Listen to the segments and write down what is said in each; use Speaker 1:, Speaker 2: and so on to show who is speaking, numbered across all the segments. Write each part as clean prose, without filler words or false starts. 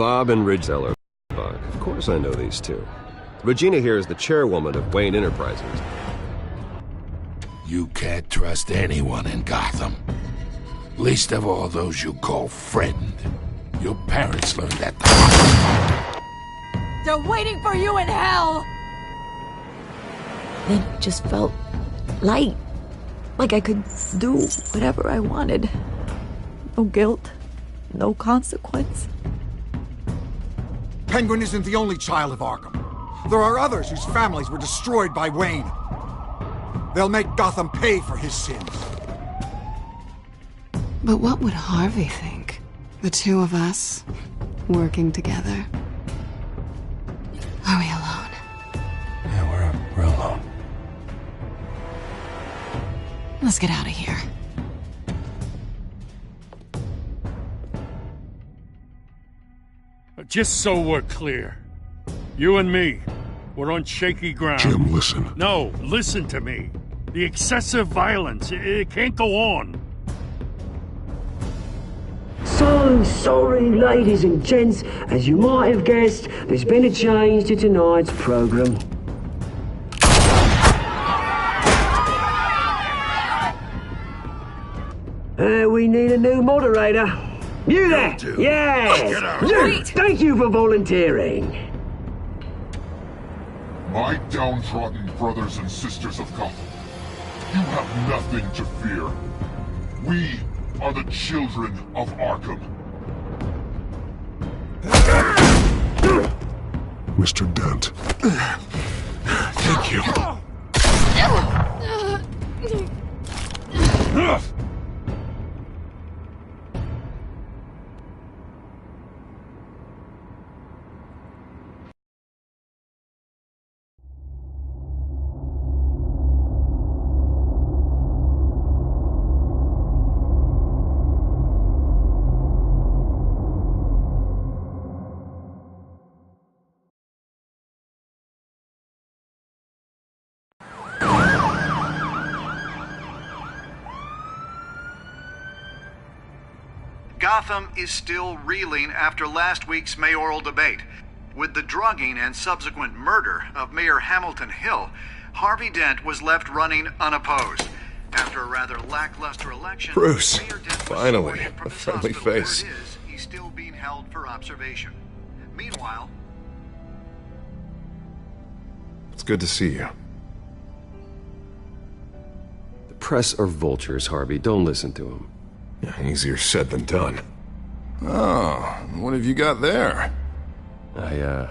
Speaker 1: Bob and Ridgezeller. Of course I know these two. Regina here is the chairwoman of Wayne Enterprises.
Speaker 2: You can't trust anyone in Gotham. Least of all those you call friend. Your parents learned that.
Speaker 3: They're waiting for you in hell!
Speaker 4: Then it just felt light. Like I could do whatever I wanted. No guilt. No consequence.
Speaker 5: Penguin isn't the only child of Arkham. There are others whose families were destroyed by Wayne. They'll make Gotham pay for his sins.
Speaker 6: But what would Harvey think? The two of us, working together. Are we alone?
Speaker 2: Yeah, we're alone.
Speaker 6: Let's get out of here.
Speaker 7: Just so we're clear, you and me, we're on shaky ground.
Speaker 8: Jim, listen.
Speaker 7: No, listen to me. The excessive violence, it can't go on.
Speaker 9: So sorry, ladies and gents. As you might have guessed, there's been a change to tonight's program. We need a new moderator. You there? Yeah! You! Thank you for volunteering.
Speaker 8: My downtrodden brothers and sisters of Gotham, you have nothing to fear. We are the children of Arkham. Mr. Dent. Thank you.
Speaker 10: Gotham is still reeling after last week's mayoral debate. With the drugging and subsequent murder of Mayor Hamilton Hill, Harvey Dent was left running unopposed. After a rather lackluster election,
Speaker 1: Bruce,
Speaker 10: Mayor Dent was
Speaker 1: finally,
Speaker 10: supported from
Speaker 1: a
Speaker 10: his
Speaker 1: friendly
Speaker 10: hospital where
Speaker 1: face.
Speaker 10: it is, he's still being held for observation. Meanwhile,
Speaker 1: It's good to see you. The press are vultures, Harvey. Don't listen to them.
Speaker 8: Yeah, easier said than done. Oh, what have you got there?
Speaker 1: I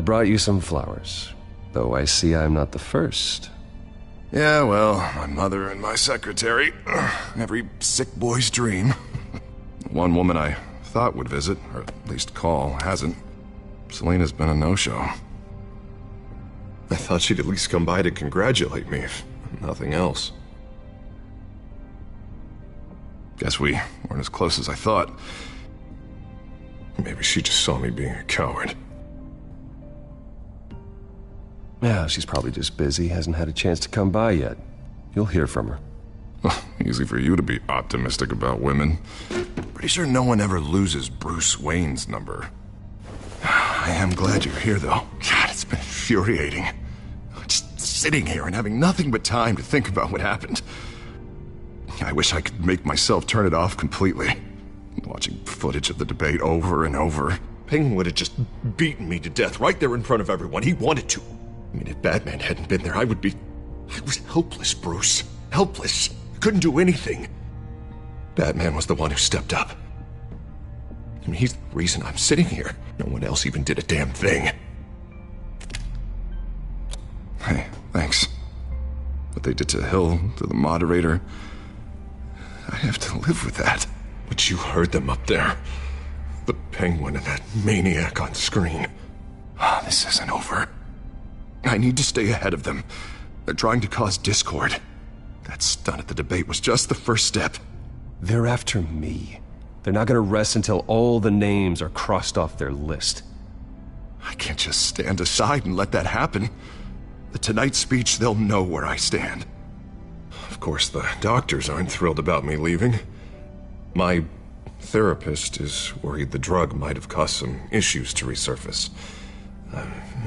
Speaker 1: brought you some flowers. Though I see I'm not the first.
Speaker 8: Yeah, well, my mother and my secretary. Every sick boy's dream. One woman I thought would visit, or at least call, hasn't. Selena's been a no-show. I thought she'd at least come by to congratulate me, if nothing else. Guess we weren't as close as I thought. Maybe she just saw me being a coward.
Speaker 1: Yeah, she's probably just busy, hasn't had a chance to come by yet. You'll hear from her.
Speaker 8: Well, easy for you to be optimistic about women. Pretty sure no one ever loses Bruce Wayne's number. I am glad you're here, though. God, it's been infuriating. Just sitting here and having nothing but time to think about what happened. I wish I could make myself turn it off completely. Watching footage of the debate over and over. Penguin would have just beaten me to death right there in front of everyone. He wanted to. I mean, if Batman hadn't been there, I was helpless, Bruce. Helpless. Couldn't do anything. Batman was the one who stepped up. I mean, he's the reason I'm sitting here. No one else even did a damn thing. Hey, thanks. What they did to Hill, to the moderator, I have to live with that. But you heard them up there. The Penguin and that maniac on screen. This isn't over. I need to stay ahead of them. They're trying to cause discord. That stunt at the debate was just the first step.
Speaker 1: They're after me. They're not gonna rest until all the names are crossed off their list.
Speaker 8: I can't just stand aside and let that happen. The Tonight speech, they'll know where I stand. Of course, the doctors aren't thrilled about me leaving. My therapist is worried the drug might have caused some issues to resurface.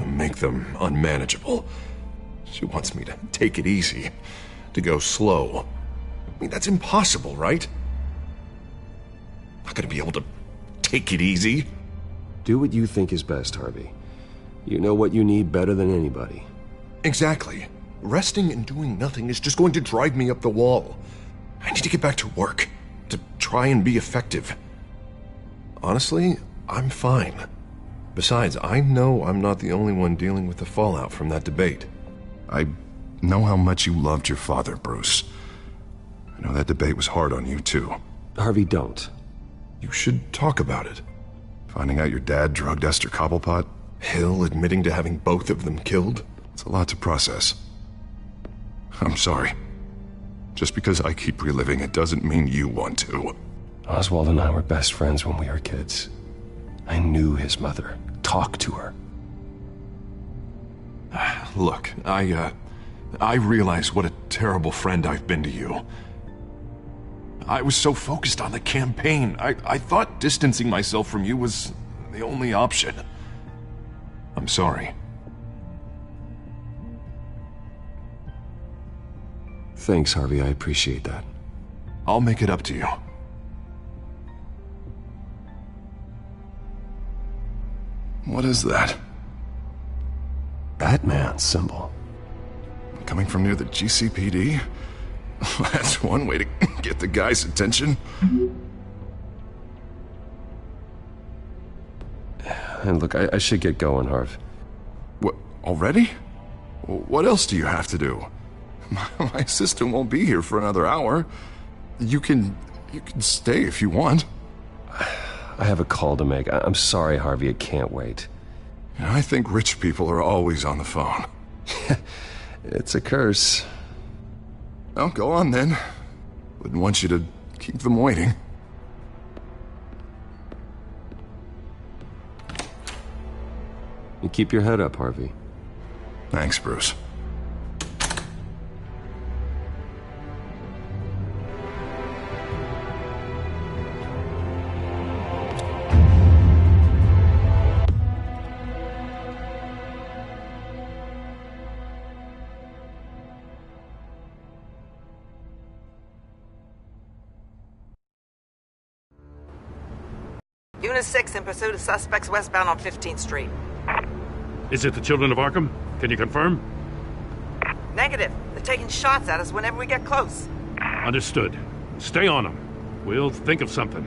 Speaker 8: Make them unmanageable. She wants me to take it easy, to go slow. I mean, that's impossible, right? Not gonna be able to take it easy.
Speaker 1: Do what you think is best, Harvey. You know what you need better than anybody.
Speaker 8: Exactly. Resting and doing nothing is just going to drive me up the wall. I need to get back to work, to try and be effective. Honestly, I'm fine. Besides, I know I'm not the only one dealing with the fallout from that debate. I know how much you loved your father, Bruce. I know that debate was hard on you, too.
Speaker 1: Harvey, don't.
Speaker 8: You should talk about it. Finding out your dad drugged Esther Cobblepot, Hill admitting to having both of them killed. It's a lot to process. I'm sorry. Just because I keep reliving it doesn't mean you want to.
Speaker 1: Oswald and I were best friends when we were kids. I knew his mother. Talked to her.
Speaker 8: Look, I realize what a terrible friend I've been to you. I was so focused on the campaign. I thought distancing myself from you was the only option. I'm sorry.
Speaker 1: Thanks, Harvey. I appreciate that.
Speaker 8: I'll make it up to you. What is that?
Speaker 1: Batman's symbol.
Speaker 8: Coming from near the GCPD? That's one way to get the guy's attention.
Speaker 1: And look, I should get going, Harv.
Speaker 8: What, already? What else do you have to do? My assistant won't be here for another hour. You can stay if you want.
Speaker 1: I have a call to make. I'm sorry, Harvey. I can't wait.
Speaker 8: I think rich people are always on the phone.
Speaker 1: It's a curse.
Speaker 8: Well, go on then. Wouldn't want you to keep them waiting.
Speaker 1: You keep your head up, Harvey.
Speaker 8: Thanks, Bruce.
Speaker 11: Unit 6 in pursuit of suspects westbound on 15th Street.
Speaker 7: Is it the Children of Arkham? Can you confirm?
Speaker 11: Negative. They're taking shots at us whenever we get close.
Speaker 7: Understood. Stay on them. We'll think of something.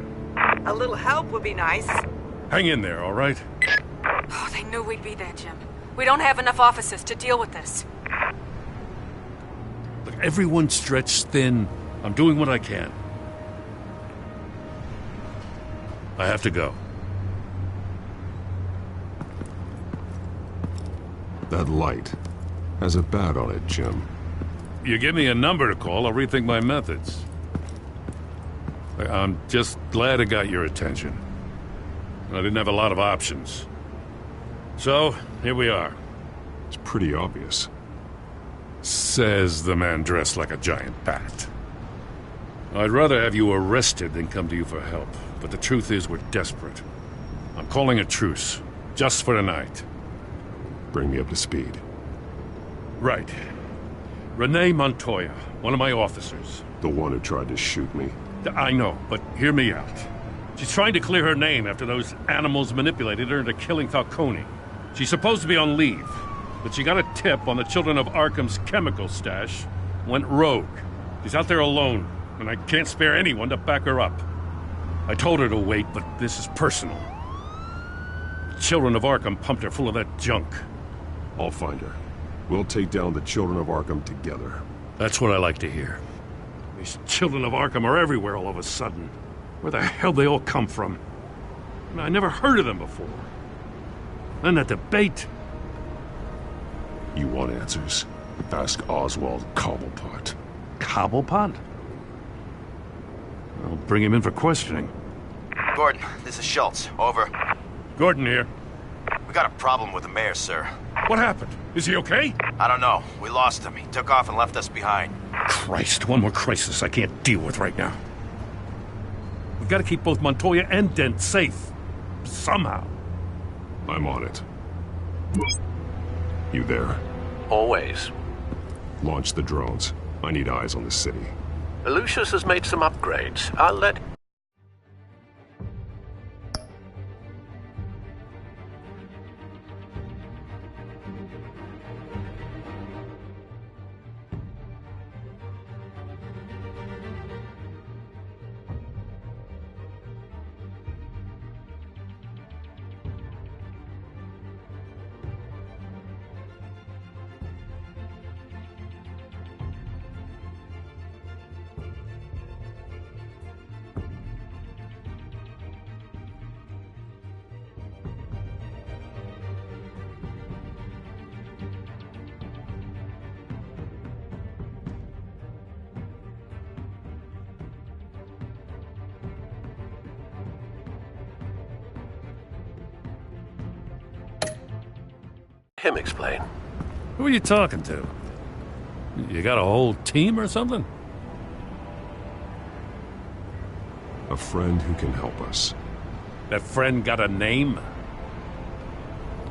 Speaker 11: A little help would be nice.
Speaker 7: Hang in there, all right?
Speaker 3: Oh, they knew we'd be there, Jim. We don't have enough officers to deal with this.
Speaker 7: Look, everyone's stretched thin. I'm doing what I can. I have to go.
Speaker 8: That light has a bat on it, Jim.
Speaker 7: You give me a number to call, I'll rethink my methods. I'm just glad it got your attention. I didn't have a lot of options. So, here we are.
Speaker 8: It's pretty obvious.
Speaker 7: Says the man dressed like a giant bat. I'd rather have you arrested than come to you for help. But the truth is, we're desperate. I'm calling a truce, just for tonight.
Speaker 8: Bring me up to speed.
Speaker 7: Right. Renee Montoya, one of my officers.
Speaker 8: The one who tried to shoot me.
Speaker 7: I know, but hear me out. She's trying to clear her name after those animals manipulated her into killing Falcone. She's supposed to be on leave, but she got a tip on the Children of Arkham's chemical stash, went rogue. She's out there alone, and I can't spare anyone to back her up. I told her to wait, but this is personal. The Children of Arkham pumped her full of that junk.
Speaker 8: I'll find her. We'll take down the Children of Arkham together.
Speaker 7: That's what I like to hear. These Children of Arkham are everywhere all of a sudden. Where the hell they all come from? I never heard of them before. Then that debate.
Speaker 8: You want answers? Ask Oswald Cobblepot.
Speaker 7: Cobblepot? I'll bring him in for questioning.
Speaker 12: Gordon, this is Schultz. Over.
Speaker 7: Gordon here.
Speaker 12: We got a problem with the mayor, sir.
Speaker 7: What happened? Is he okay?
Speaker 12: I don't know. We lost him. He took off and left us behind.
Speaker 7: Christ, one more crisis I can't deal with right now. We've got to keep both Montoya and Dent safe. Somehow.
Speaker 8: I'm on it. You there?
Speaker 13: Always.
Speaker 8: Launch the drones. I need eyes on the city.
Speaker 13: Lucius has made some upgrades. I'll let... Him explain.
Speaker 7: Who are you talking to? You got a whole team or something?
Speaker 8: A friend who can help us.
Speaker 7: That friend got a name?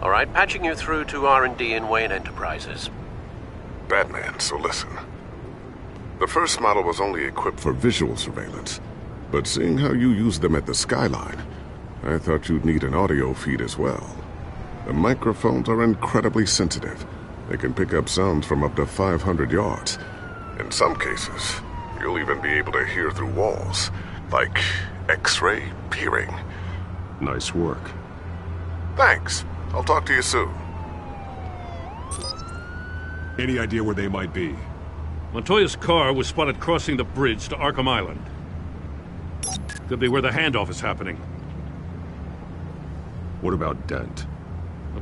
Speaker 13: All right, patching you through to R&D in Wayne Enterprises.
Speaker 8: Batman, so listen. The first model was only equipped for visual surveillance, but seeing how you use them at the Skyline, I thought you'd need an audio feed as well. The microphones are incredibly sensitive. They can pick up sounds from up to 500 yards. In some cases, you'll even be able to hear through walls, like X-ray peering. Nice work. Thanks. I'll talk to you soon. Any idea where they might be?
Speaker 7: Montoya's car was spotted crossing the bridge to Arkham Island. Could be where the handoff is happening.
Speaker 8: What about Dent?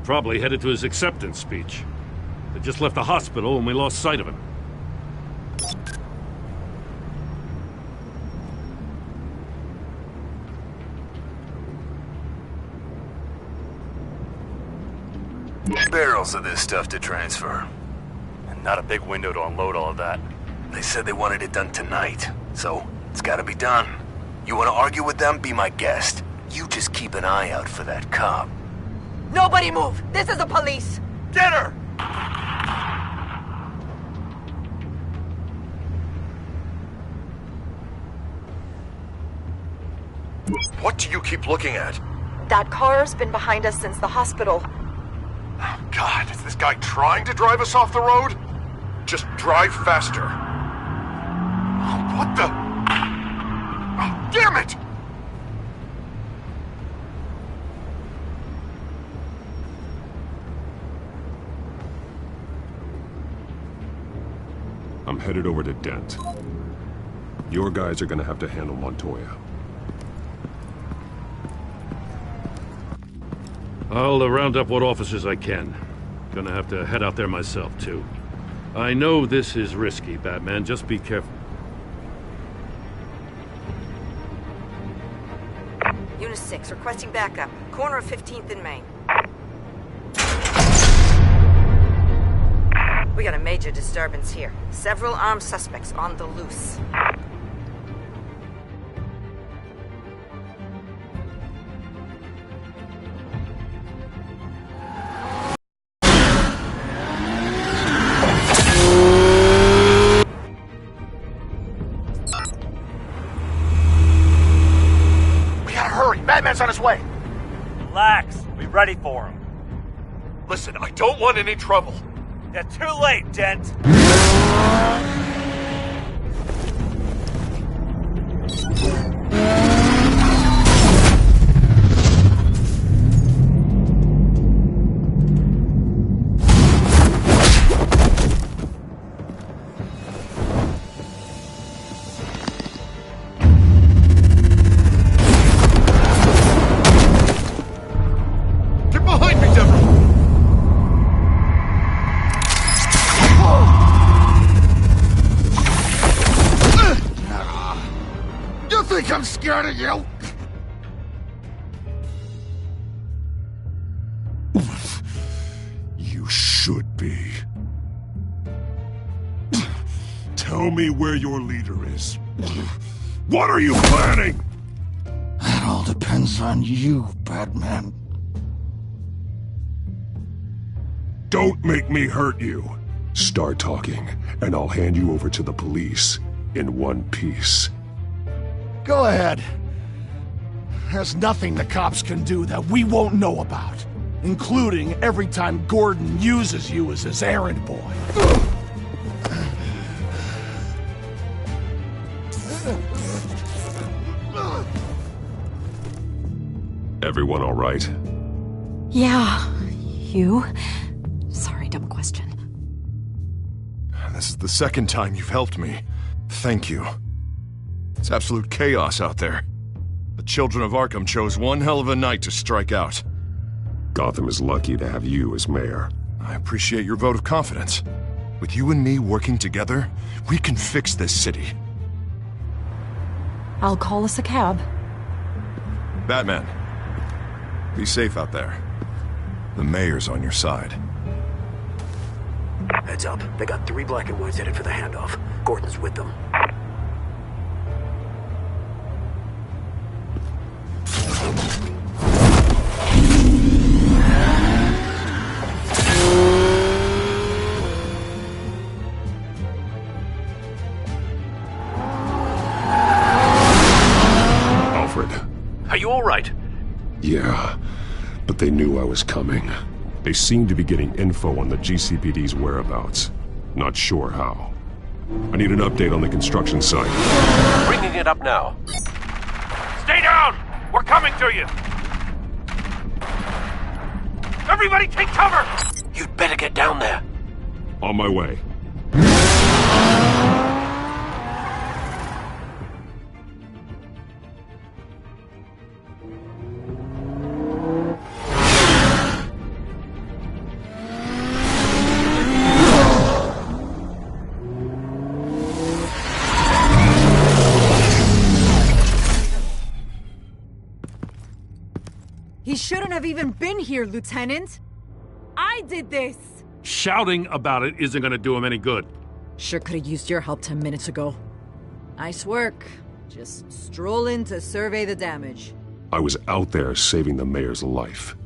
Speaker 7: Probably headed to his acceptance speech. They just left the hospital and we lost sight of him.
Speaker 14: Barrels of this stuff to transfer. And not a big window to unload all of that. They said they wanted it done tonight, so it's gotta be done. You wanna argue with them? Be my guest. You just keep an eye out for that cop.
Speaker 3: Nobody move! This is the police!
Speaker 14: Get her!
Speaker 8: What do you keep looking at?
Speaker 3: That car's been behind us since the hospital.
Speaker 8: Oh, God, is this guy trying to drive us off the road? Just drive faster. Oh, what the... Oh, damn it! I'm headed over to Dent. Your guys are gonna have to handle Montoya.
Speaker 7: I'll round up what officers I can. Gonna have to head out there myself, too. I know this is risky, Batman. Just be careful.
Speaker 3: Unit 6, requesting backup. Corner of 15th and Main. We got a major disturbance here. Several armed suspects on the loose.
Speaker 14: We gotta hurry! Batman's on his way!
Speaker 15: Relax. Be ready for him.
Speaker 14: Listen, I don't want any trouble.
Speaker 15: You're too late, Dent.
Speaker 14: Get behind me, Deborah! You think I'm scared of you?
Speaker 8: You should be. Tell me where your leader is. What are you planning?
Speaker 2: all depends on you, Batman.
Speaker 16: Don't make me hurt you. Start talking, and I'll hand you over to the police in one piece.
Speaker 2: Go ahead. There's nothing the cops can do that we won't know about, including every time Gordon uses you as his errand boy.
Speaker 16: Everyone all right?
Speaker 4: Yeah. You? Sorry, dumb question.
Speaker 8: This is the second time you've helped me. Thank you. It's absolute chaos out there. The children of Arkham chose one hell of a night to strike out.
Speaker 16: Gotham is lucky to have you as mayor.
Speaker 8: I appreciate your vote of confidence. With you and me working together, we can fix this city.
Speaker 4: I'll call us a cab.
Speaker 8: Batman, be safe out there. The mayor's on your side.
Speaker 9: Heads up. They got 3 black and whites headed for the handoff. Gordon's with them.
Speaker 16: Alfred.
Speaker 13: Are you all right?
Speaker 16: Yeah, but they knew I was coming. They seem to be getting info on the GCPD's whereabouts. Not sure how. I need an update on the construction site.
Speaker 13: Bringing it up now.
Speaker 15: Stay down! We're coming to you! Everybody take cover!
Speaker 13: You'd better get down there.
Speaker 16: On my way.
Speaker 17: He shouldn't have even been here, Lieutenant. I did this.
Speaker 7: Shouting about it isn't gonna do him any good.
Speaker 17: Sure could have used your help 10 minutes ago. Nice work. Just stroll in to survey the damage.
Speaker 16: I was out there saving the mayor's life.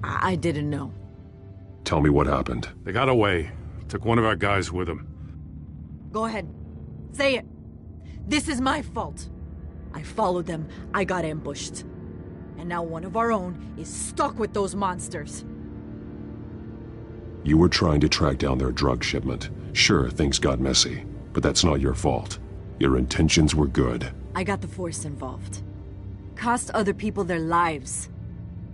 Speaker 17: I didn't know.
Speaker 16: Tell me what happened.
Speaker 7: They got away. Took one of our guys with them.
Speaker 17: Go ahead. Say it. This is my fault. I followed them. I got ambushed. And now one of our own is stuck with those monsters.
Speaker 16: You were trying to track down their drug shipment. Sure, things got messy, but that's not your fault. Your intentions were good.
Speaker 17: I got the Force involved. Cost other people their lives.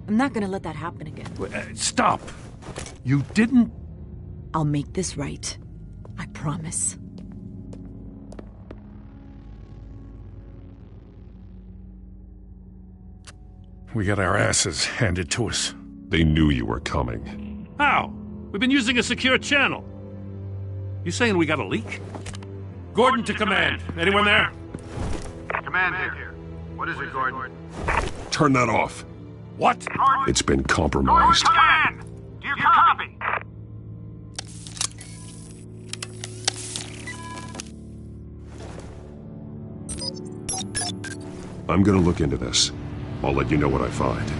Speaker 17: I'm not gonna let that happen again.
Speaker 7: Stop! You didn't...
Speaker 17: I'll make this right. I promise.
Speaker 7: We got our asses handed to us.
Speaker 16: They knew you were coming.
Speaker 7: How? We've been using a secure channel. You saying we got a leak? Gordon to command. Anyone there?
Speaker 10: Command here. What is it, Gordon?
Speaker 16: Turn that off.
Speaker 7: What?
Speaker 16: It's been compromised.
Speaker 15: Command! Do you copy?
Speaker 16: I'm gonna look into this. I'll let you know what I find.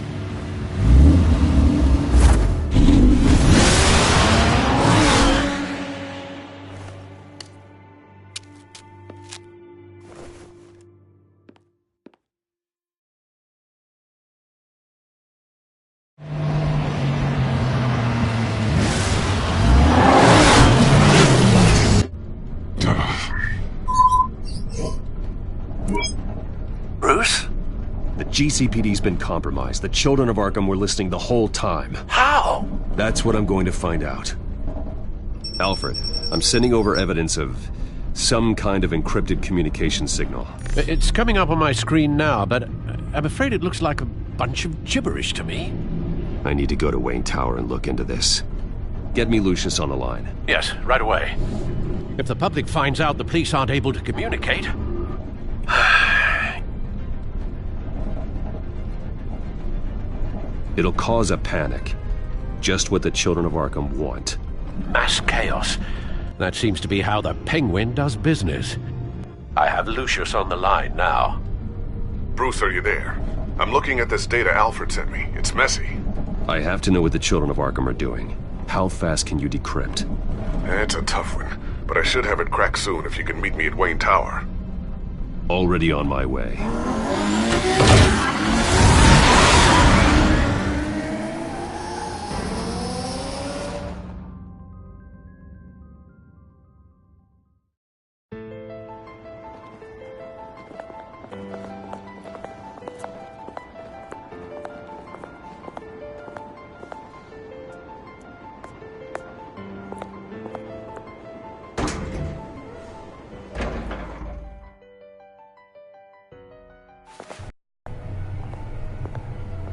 Speaker 13: Bruce?
Speaker 1: The GCPD's been compromised. The children of Arkham were listening the whole time.
Speaker 13: How?
Speaker 1: That's what I'm going to find out. Alfred, I'm sending over evidence of some kind of encrypted communication signal.
Speaker 13: It's coming up on my screen now, but I'm afraid it looks like a bunch of gibberish to me.
Speaker 1: I need to go to Wayne Tower and look into this. Get me Lucius on the line.
Speaker 13: Yes, right away. If the public finds out the police aren't able to communicate...
Speaker 1: It'll cause a panic. Just what the children of Arkham want.
Speaker 13: Mass chaos. That seems to be how the Penguin does business. I have Lucius on the line now.
Speaker 8: Bruce, are you there? I'm looking at this data Alfred sent me. It's messy.
Speaker 1: I have to know what the Children of Arkham are doing. How fast can you decrypt?
Speaker 8: It's a tough one, but I should have it cracked soon if you can meet me at Wayne Tower.
Speaker 1: Already on my way.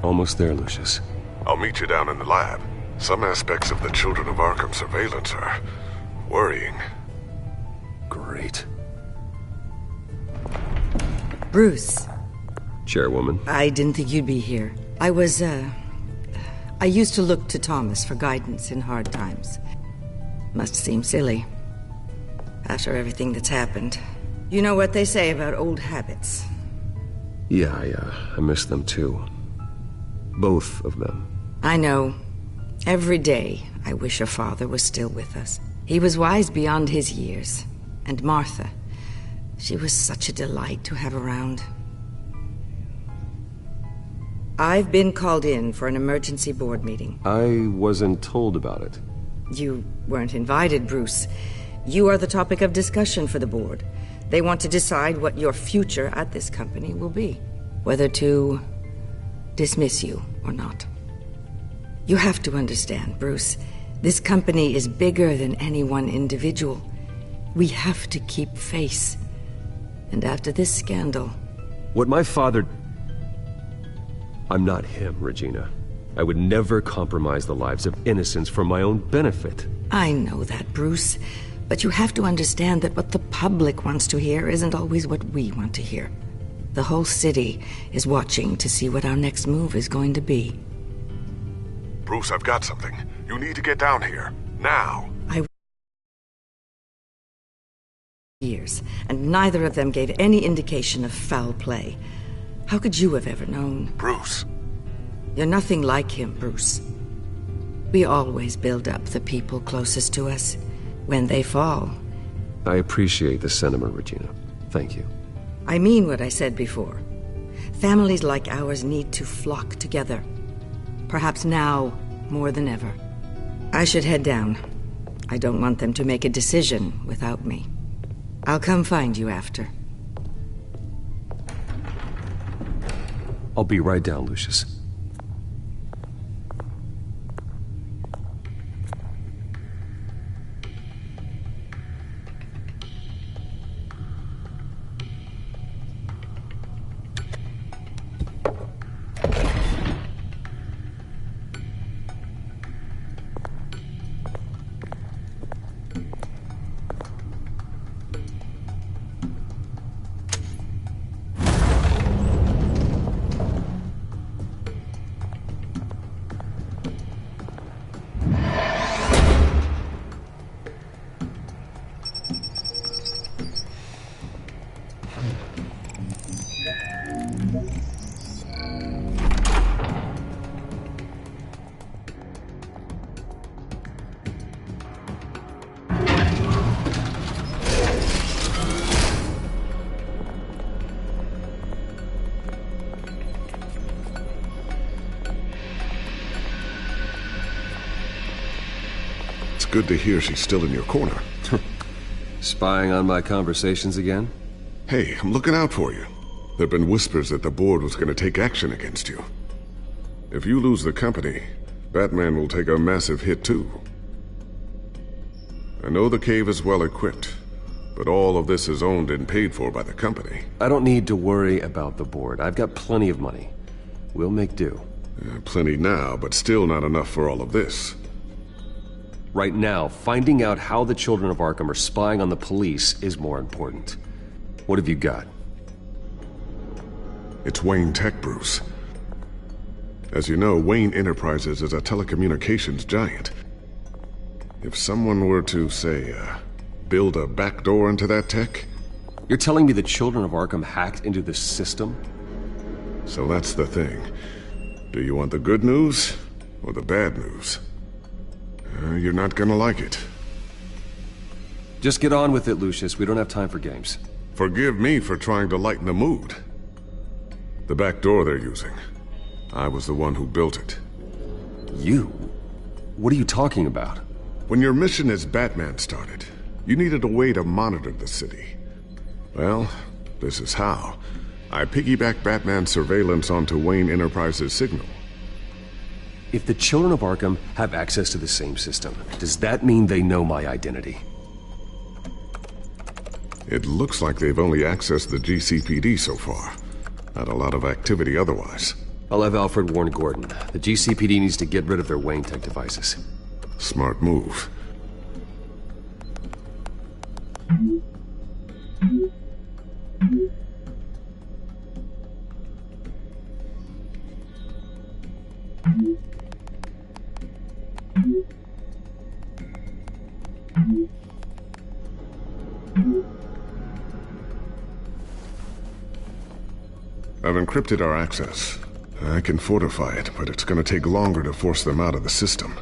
Speaker 1: Almost there, Lucius.
Speaker 8: I'll meet you down in the lab. Some aspects of the Children of Arkham surveillance are worrying.
Speaker 1: Great.
Speaker 18: Bruce.
Speaker 1: Chairwoman.
Speaker 18: I didn't think you'd be here. I used to look to Thomas for guidance in hard times. Must seem silly. After everything that's happened. You know what they say about old habits.
Speaker 1: Yeah, I miss them too. Both of them.
Speaker 18: I know. Every day, I wish your father was still with us. He was wise beyond his years. And Martha, she was such a delight to have around. I've been called in for an emergency board meeting.
Speaker 1: I wasn't told about it.
Speaker 18: You weren't invited, Bruce. You are the topic of discussion for the board. They want to decide what your future at this company will be. Whether to dismiss you or not. You have to understand, Bruce. This company is bigger than any one individual. We have to keep face. And after this scandal...
Speaker 1: What my father... I'm not him, Regina. I would never compromise the lives of innocents for my own benefit.
Speaker 18: I know that, Bruce. But you have to understand that what the public wants to hear isn't always what we want to hear. The whole city is watching to see what our next move is going to be.
Speaker 8: Bruce, I've got something. You need to get down here. Now.
Speaker 18: Years, and neither of them gave any indication of foul play. How could you have ever known?
Speaker 8: Bruce.
Speaker 18: You're nothing like him, Bruce. We always build up the people closest to us. When they fall...
Speaker 1: I appreciate the sentiment, Regina. Thank you.
Speaker 18: I mean what I said before. Families like ours need to flock together. Perhaps now, more than ever. I should head down. I don't want them to make a decision without me. I'll come find you after.
Speaker 1: I'll be right down, Lucius.
Speaker 8: Good to hear she's still in your corner.
Speaker 1: Spying on my conversations again?
Speaker 8: Hey, I'm looking out for you. There've been whispers that the board was going to take action against you. If you lose the company, Batman will take a massive hit too. I know the cave is well equipped, but all of this is owned and paid for by the company.
Speaker 1: I don't need to worry about the board. I've got plenty of money. We'll make do.
Speaker 8: Plenty now, but still not enough for all of this.
Speaker 1: Right now, finding out how the Children of Arkham are spying on the police is more important. What have you got?
Speaker 8: It's Wayne Tech, Bruce. As you know, Wayne Enterprises is a telecommunications giant. If someone were to, say, build a backdoor into that tech...
Speaker 1: You're telling me the Children of Arkham hacked into this system?
Speaker 8: So that's the thing. Do you want the good news or the bad news? You're not gonna like it.
Speaker 1: Just get on with it, Lucius. We don't have time for games.
Speaker 8: Forgive me for trying to lighten the mood. The back door they're using. I was the one who built it.
Speaker 1: You? What are you talking about?
Speaker 8: When your mission as Batman started, you needed a way to monitor the city. Well, this is how. I piggybacked Batman's surveillance onto Wayne Enterprises' signal.
Speaker 1: If the children of Arkham have access to the same system, does that mean they know my identity?
Speaker 8: It looks like they've only accessed the GCPD so far. Not a lot of activity otherwise.
Speaker 1: I'll have Alfred warn Gordon. The GCPD needs to get rid of their Wayne Tech devices.
Speaker 8: Smart move. I've encrypted our access. I can fortify it, but it's gonna take longer to force them out of the system.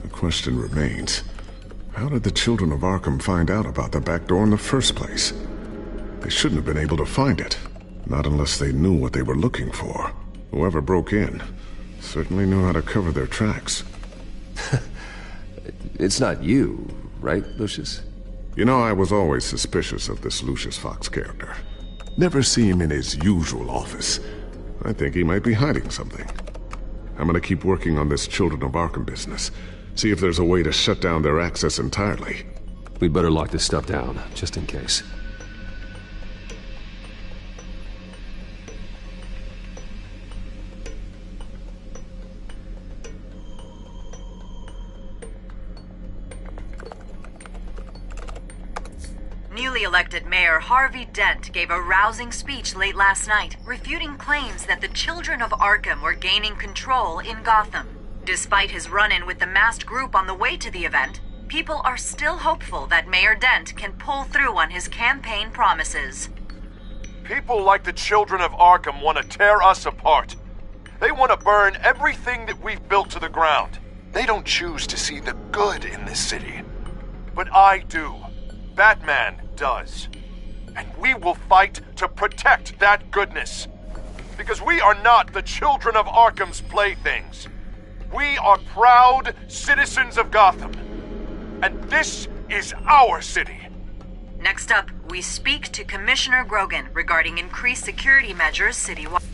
Speaker 8: The question remains, how did the children of Arkham find out about the back door in the first place? They shouldn't have been able to find it. Not unless they knew what they were looking for. Whoever broke in certainly knew how to cover their tracks.
Speaker 1: It's not you, right, Lucius?
Speaker 8: You know, I was always suspicious of this Lucius Fox character. Never see him in his usual office. I think he might be hiding something. I'm gonna keep working on this Children of Arkham business. See if there's a way to shut down their access entirely.
Speaker 1: We'd better lock this stuff down, just in case.
Speaker 19: Newly elected Mayor Harvey Dent gave a rousing speech late last night, refuting claims that the children of Arkham were gaining control in Gotham. Despite his run-in with the masked group on the way to the event, people are still hopeful that Mayor Dent can pull through on his campaign promises.
Speaker 15: People like the children of Arkham want to tear us apart. They want to burn everything that we've built to the ground. They don't choose to see the good in this city. But I do. Batman does. And we will fight to protect that goodness. Because we are not the children of Arkham's playthings. We are proud citizens of Gotham. And this is our city.
Speaker 19: Next up, we speak to Commissioner Grogan regarding increased security measures citywide.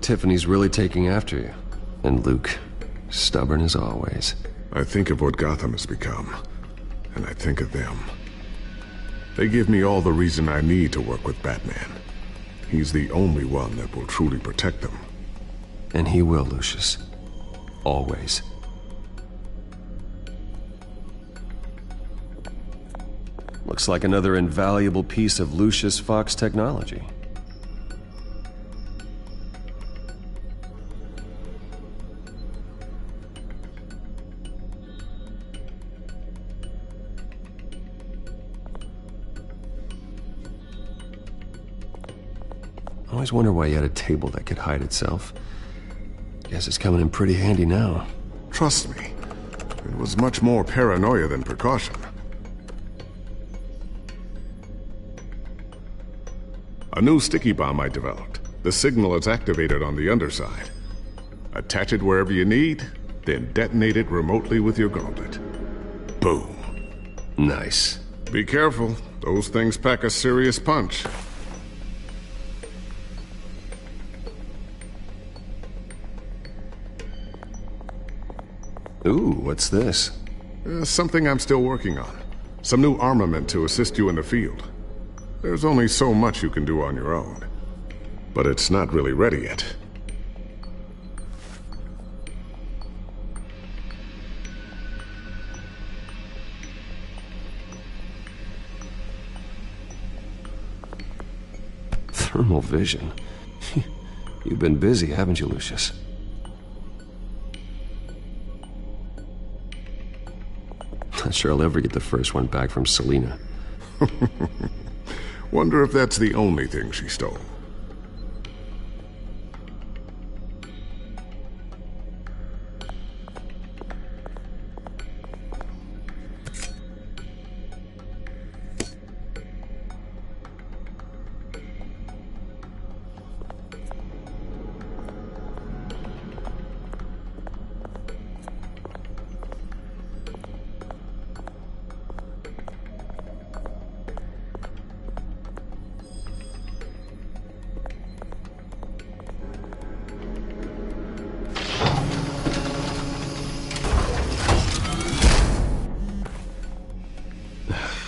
Speaker 1: Tiffany's really taking after you. And Luke, stubborn as always.
Speaker 8: I think of what Gotham has become, and I think of them. They give me all the reason I need to work with Batman. He's the only one that will truly protect them.
Speaker 1: And he will, Lucius. Always. Looks like another invaluable piece of Lucius Fox technology. I always wonder why he had a table that could hide itself. Guess it's coming in pretty handy now.
Speaker 8: Trust me, it was much more paranoia than precaution. A new sticky bomb I developed. The signal is activated on the underside. Attach it wherever you need, then detonate it remotely with your gauntlet. Boom.
Speaker 1: Nice.
Speaker 8: Be careful. Those things pack a serious punch.
Speaker 1: Ooh, what's this?
Speaker 8: Something I'm still working on. Some new armament to assist you in the field. There's only so much you can do on your own. But it's not really ready yet.
Speaker 1: Thermal vision. You've been busy, haven't you, Lucius? Not sure I'll ever get the first one back from Selina.
Speaker 16: Wonder if that's the only thing she stole.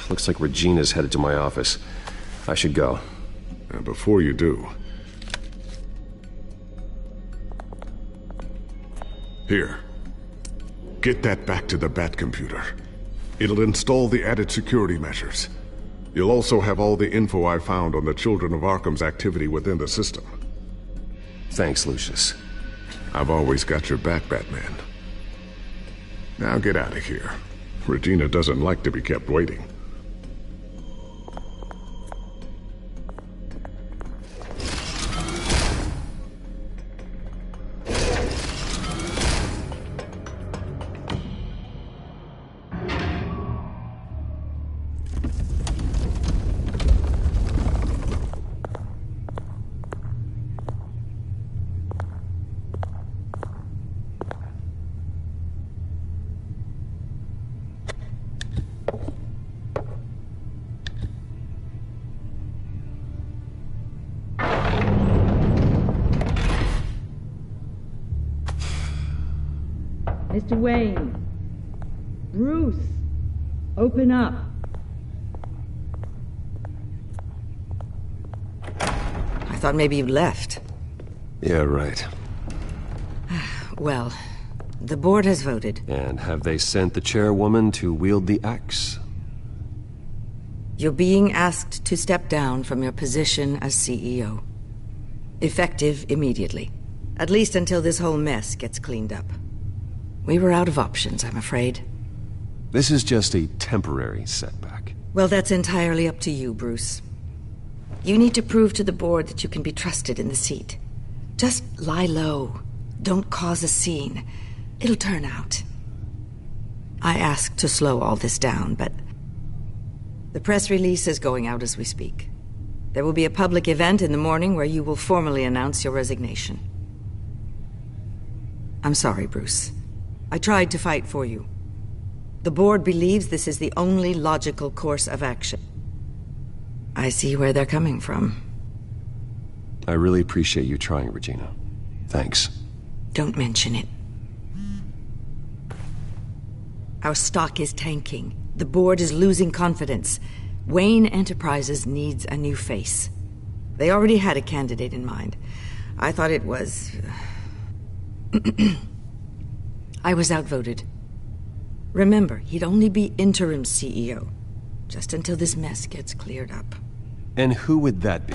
Speaker 1: Looks like Regina's headed to my office. I should go.
Speaker 16: And before you do... Here. Get that back to the Bat computer. It'll install the added security measures. You'll also have all the info I found on the Children of Arkham's activity within the system.
Speaker 1: Thanks, Lucius.
Speaker 16: I've always got your back, Batman. Now get out of here. Regina doesn't like to be kept waiting.
Speaker 20: Mr. Wayne. Bruce. Open up.
Speaker 18: I thought maybe you'd left.
Speaker 1: Yeah, right.
Speaker 18: Well, the board has voted.
Speaker 1: And have they sent the chairwoman to wield the axe?
Speaker 18: You're being asked to step down from your position as CEO. Effective immediately. At least until this whole mess gets cleaned up. We were out of options, I'm afraid.
Speaker 1: This is just a temporary setback.
Speaker 18: Well, that's entirely up to you, Bruce. You need to prove to the board that you can be trusted in the seat. Just lie low. Don't cause a scene. It'll turn out. I asked to slow all this down, but... the press release is going out as we speak. There will be a public event in the morning where you will formally announce your resignation. I'm sorry, Bruce. I tried to fight for you. The board believes this is the only logical course of action. I see where they're coming from.
Speaker 1: I really appreciate you trying, Regina. Thanks.
Speaker 18: Don't mention it. Our stock is tanking. The board is losing confidence. Wayne Enterprises needs a new face. They already had a candidate in mind. I thought it was... I was outvoted. Remember, he'd only be interim CEO, just until this mess gets cleared up.
Speaker 1: And who would that be?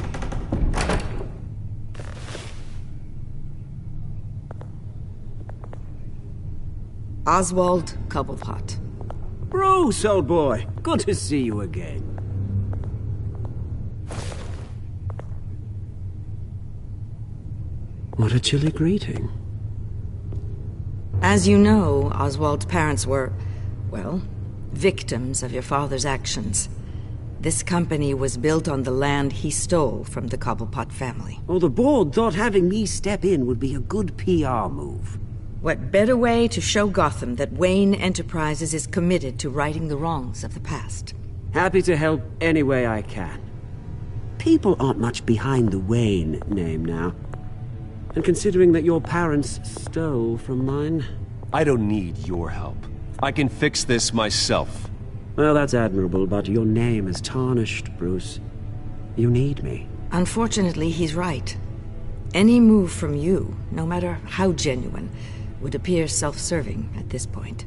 Speaker 18: Oswald Cobblepot.
Speaker 21: Bruce, old boy. Good to see you again. What a chilly greeting.
Speaker 18: As you know, Oswald's parents were, well, victims of your father's actions. This company was built on the land he stole from the Cobblepot family.
Speaker 21: Oh, the board thought having me step in would be a good PR move.
Speaker 18: What better way to show Gotham that Wayne Enterprises is committed to righting the wrongs of the past?
Speaker 21: Happy to help any way I can. People aren't much behind the Wayne name now. And considering that your parents stole from mine...
Speaker 1: I don't need your help. I can fix this myself.
Speaker 21: Well, that's admirable, but your name is tarnished, Bruce. You need me.
Speaker 18: Unfortunately, he's right. Any move from you, no matter how genuine, would appear self-serving at this point.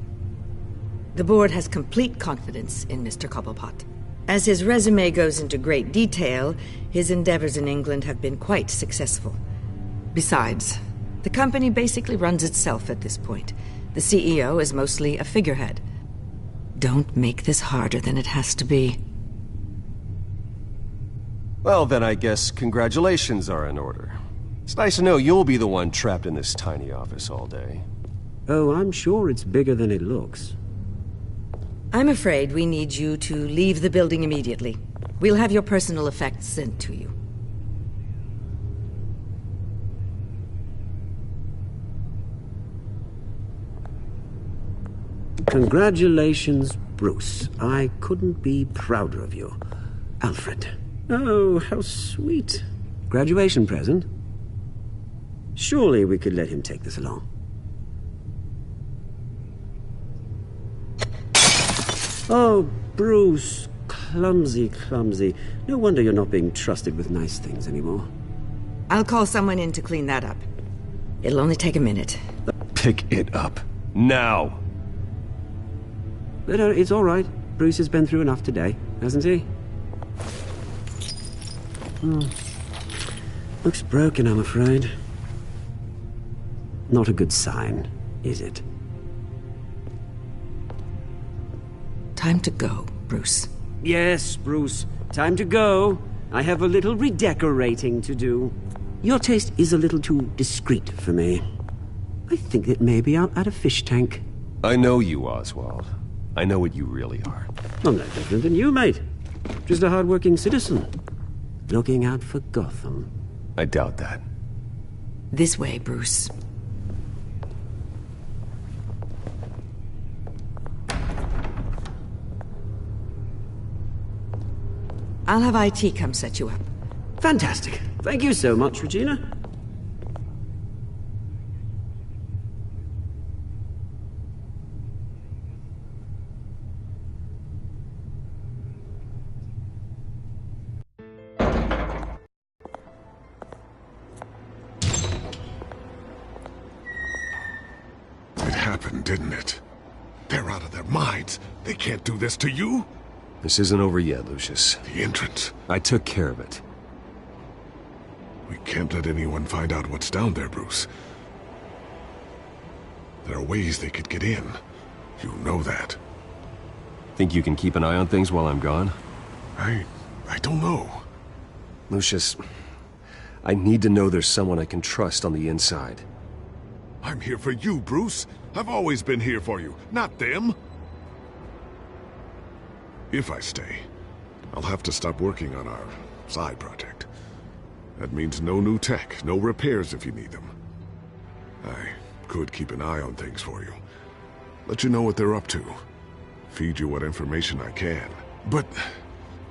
Speaker 18: The board has complete confidence in Mr. Cobblepot. As his resume goes into great detail, his endeavors in England have been quite successful. Besides, the company basically runs itself at this point. The CEO is mostly a figurehead. Don't make this harder than it has to be.
Speaker 1: Well, then I guess congratulations are in order. It's nice to know you'll be the one trapped in this tiny office all day.
Speaker 21: Oh, I'm sure it's bigger than it looks.
Speaker 18: I'm afraid we need you to leave the building immediately. We'll have your personal effects sent to you.
Speaker 21: Congratulations, Bruce. I couldn't be prouder of you. Alfred. Oh, how sweet. Graduation present? Surely we could let him take this along. Oh, Bruce. Clumsy, clumsy. No wonder you're not being trusted with nice things anymore.
Speaker 18: I'll call someone in to clean that up. It'll only take a minute.
Speaker 1: Pick it up. Now!
Speaker 21: But it's all right. Bruce has been through enough today, hasn't he? Looks broken, I'm afraid. Not a good sign, is it?
Speaker 18: Time to go, Bruce.
Speaker 21: Yes, Bruce. Time to go. I have a little redecorating to do. Your taste is a little too discreet for me. I think that maybe I'm at a fish tank.
Speaker 1: I know you, Oswald. I know what you really are.
Speaker 21: I'm no different than you, mate. Just a hard-working citizen. Looking out for Gotham.
Speaker 1: I doubt that.
Speaker 18: This way, Bruce. I'll have IT come set you up.
Speaker 21: Fantastic. Thank you so much, Regina.
Speaker 16: It happened, didn't it? They're out of their minds. They can't do this to you.
Speaker 1: This isn't over yet, Lucius.
Speaker 16: The entrance.
Speaker 1: I took care of it.
Speaker 16: We can't let anyone find out what's down there, Bruce. There are ways they could get in. You know that.
Speaker 1: Think you can keep an eye on things while I'm gone?
Speaker 16: I don't know.
Speaker 1: Lucius, I need to know there's someone I can trust on the inside.
Speaker 16: I'm here for you, Bruce. I've always been here for you, not them. If I stay, I'll have to stop working on our side project. That means no new tech, no repairs if you need them. I could keep an eye on things for you. Let you know what they're up to. Feed you what information I can. But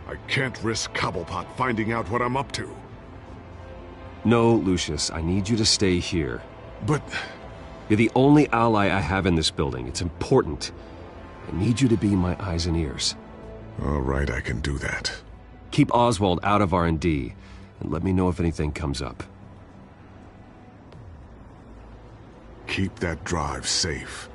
Speaker 16: I can't risk Cobblepot finding out what I'm up to.
Speaker 1: No, Lucius, I need you to stay here.
Speaker 16: But...
Speaker 1: You're the only ally I have in this building. It's important. I need you to be my eyes and ears.
Speaker 16: All right, I can do that.
Speaker 1: Keep Oswald out of R&D, and let me know if anything comes up.
Speaker 16: Keep that drive safe.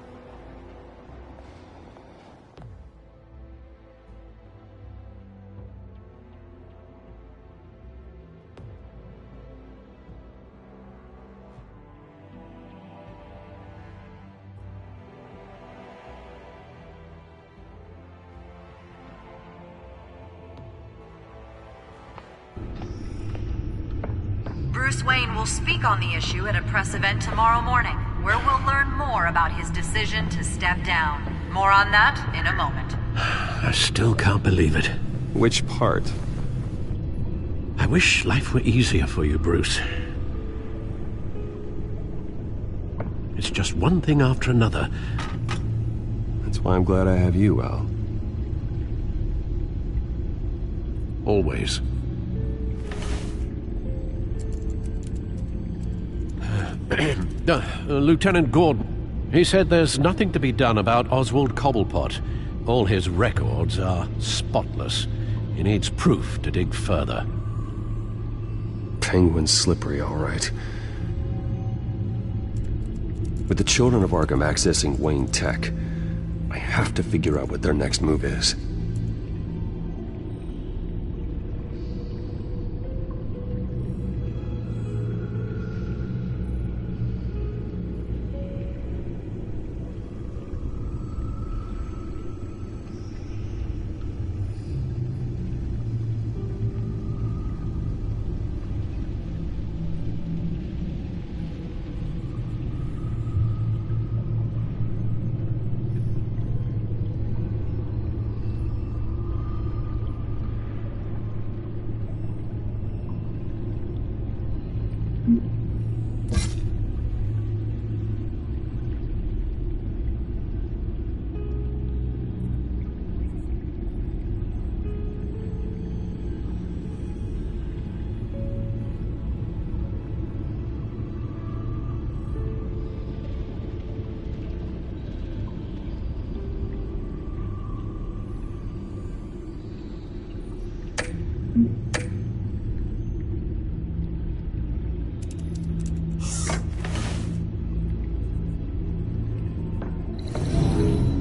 Speaker 19: Bruce Wayne will speak on the issue at a press event tomorrow morning, where we'll learn more about his decision to step down. More on that in a moment.
Speaker 13: I still can't believe it.
Speaker 1: Which part?
Speaker 13: I wish life were easier for you, Bruce. It's just one thing after another.
Speaker 1: That's why I'm glad I have you, Al.
Speaker 13: Always. Lieutenant Gordon, he said there's nothing to be done about Oswald Cobblepot. All his records are spotless. He needs proof to dig further.
Speaker 1: Penguin's slippery, all right. With the children of Arkham accessing Wayne Tech, I have to figure out what their next move is.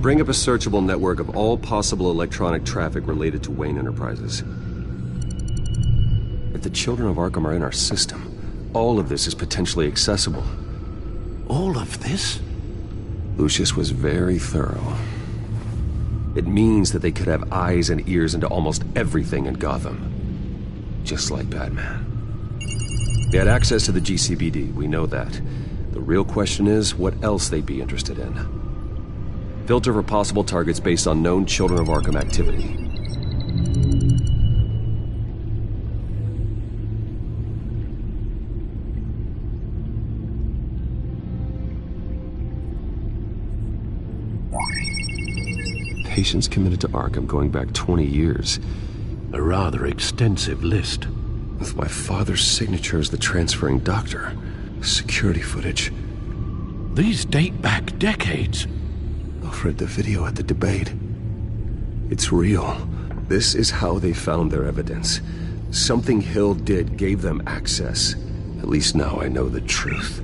Speaker 1: Bring up a searchable network of all possible electronic traffic related to Wayne Enterprises. If the children of Arkham are in our system, all of this is potentially accessible.
Speaker 13: All of this?
Speaker 1: Lucius was very thorough. It means that they could have eyes and ears into almost everything in Gotham. Just like Batman. They had access to the GCPD, we know that. The real question is, what else they'd be interested in. Filter for possible targets based on known Children of Arkham activity. Patients committed to Arkham going back 20 years.
Speaker 13: A rather extensive list.
Speaker 1: With my father's signature as the transferring doctor. Security footage.
Speaker 13: These date back decades.
Speaker 1: Alfred, the video at the debate. It's real. This is how they found their evidence. Something Hill did gave them access. At least now I know the truth.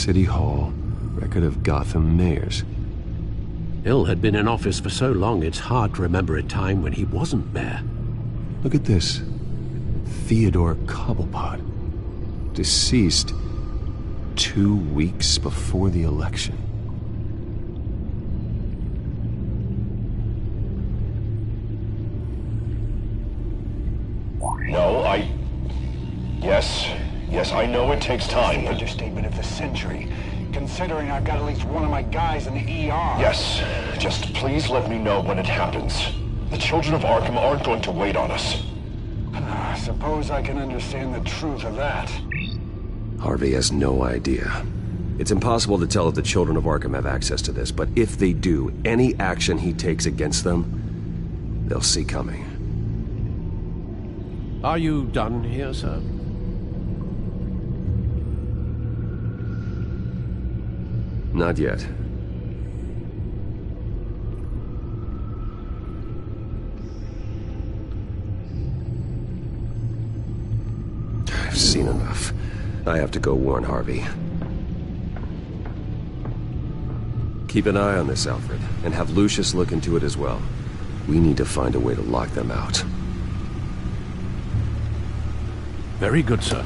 Speaker 1: City Hall, record of Gotham mayors.
Speaker 13: Hill had been in office for so long, it's hard to remember a time when he wasn't mayor.
Speaker 1: Look at this. Theodore Cobblepot. Deceased 2 weeks before the election.
Speaker 5: No, Yes, I know it takes time.
Speaker 22: The understatement of the century, considering I've got at least one of my guys in the ER.
Speaker 5: Yes, just please let me know when it happens. The children of Arkham aren't going to wait on us.
Speaker 22: I suppose I can understand the truth of that.
Speaker 1: Harvey has no idea. It's impossible to tell if the children of Arkham have access to this, but if they do, any action he takes against them, they'll see coming.
Speaker 13: Are you done here, sir?
Speaker 1: Not yet. I've seen enough. I have to go warn Harvey. Keep an eye on this, Alfred, and have Lucius look into it as well. We need to find a way to lock them out.
Speaker 13: Very good, sir.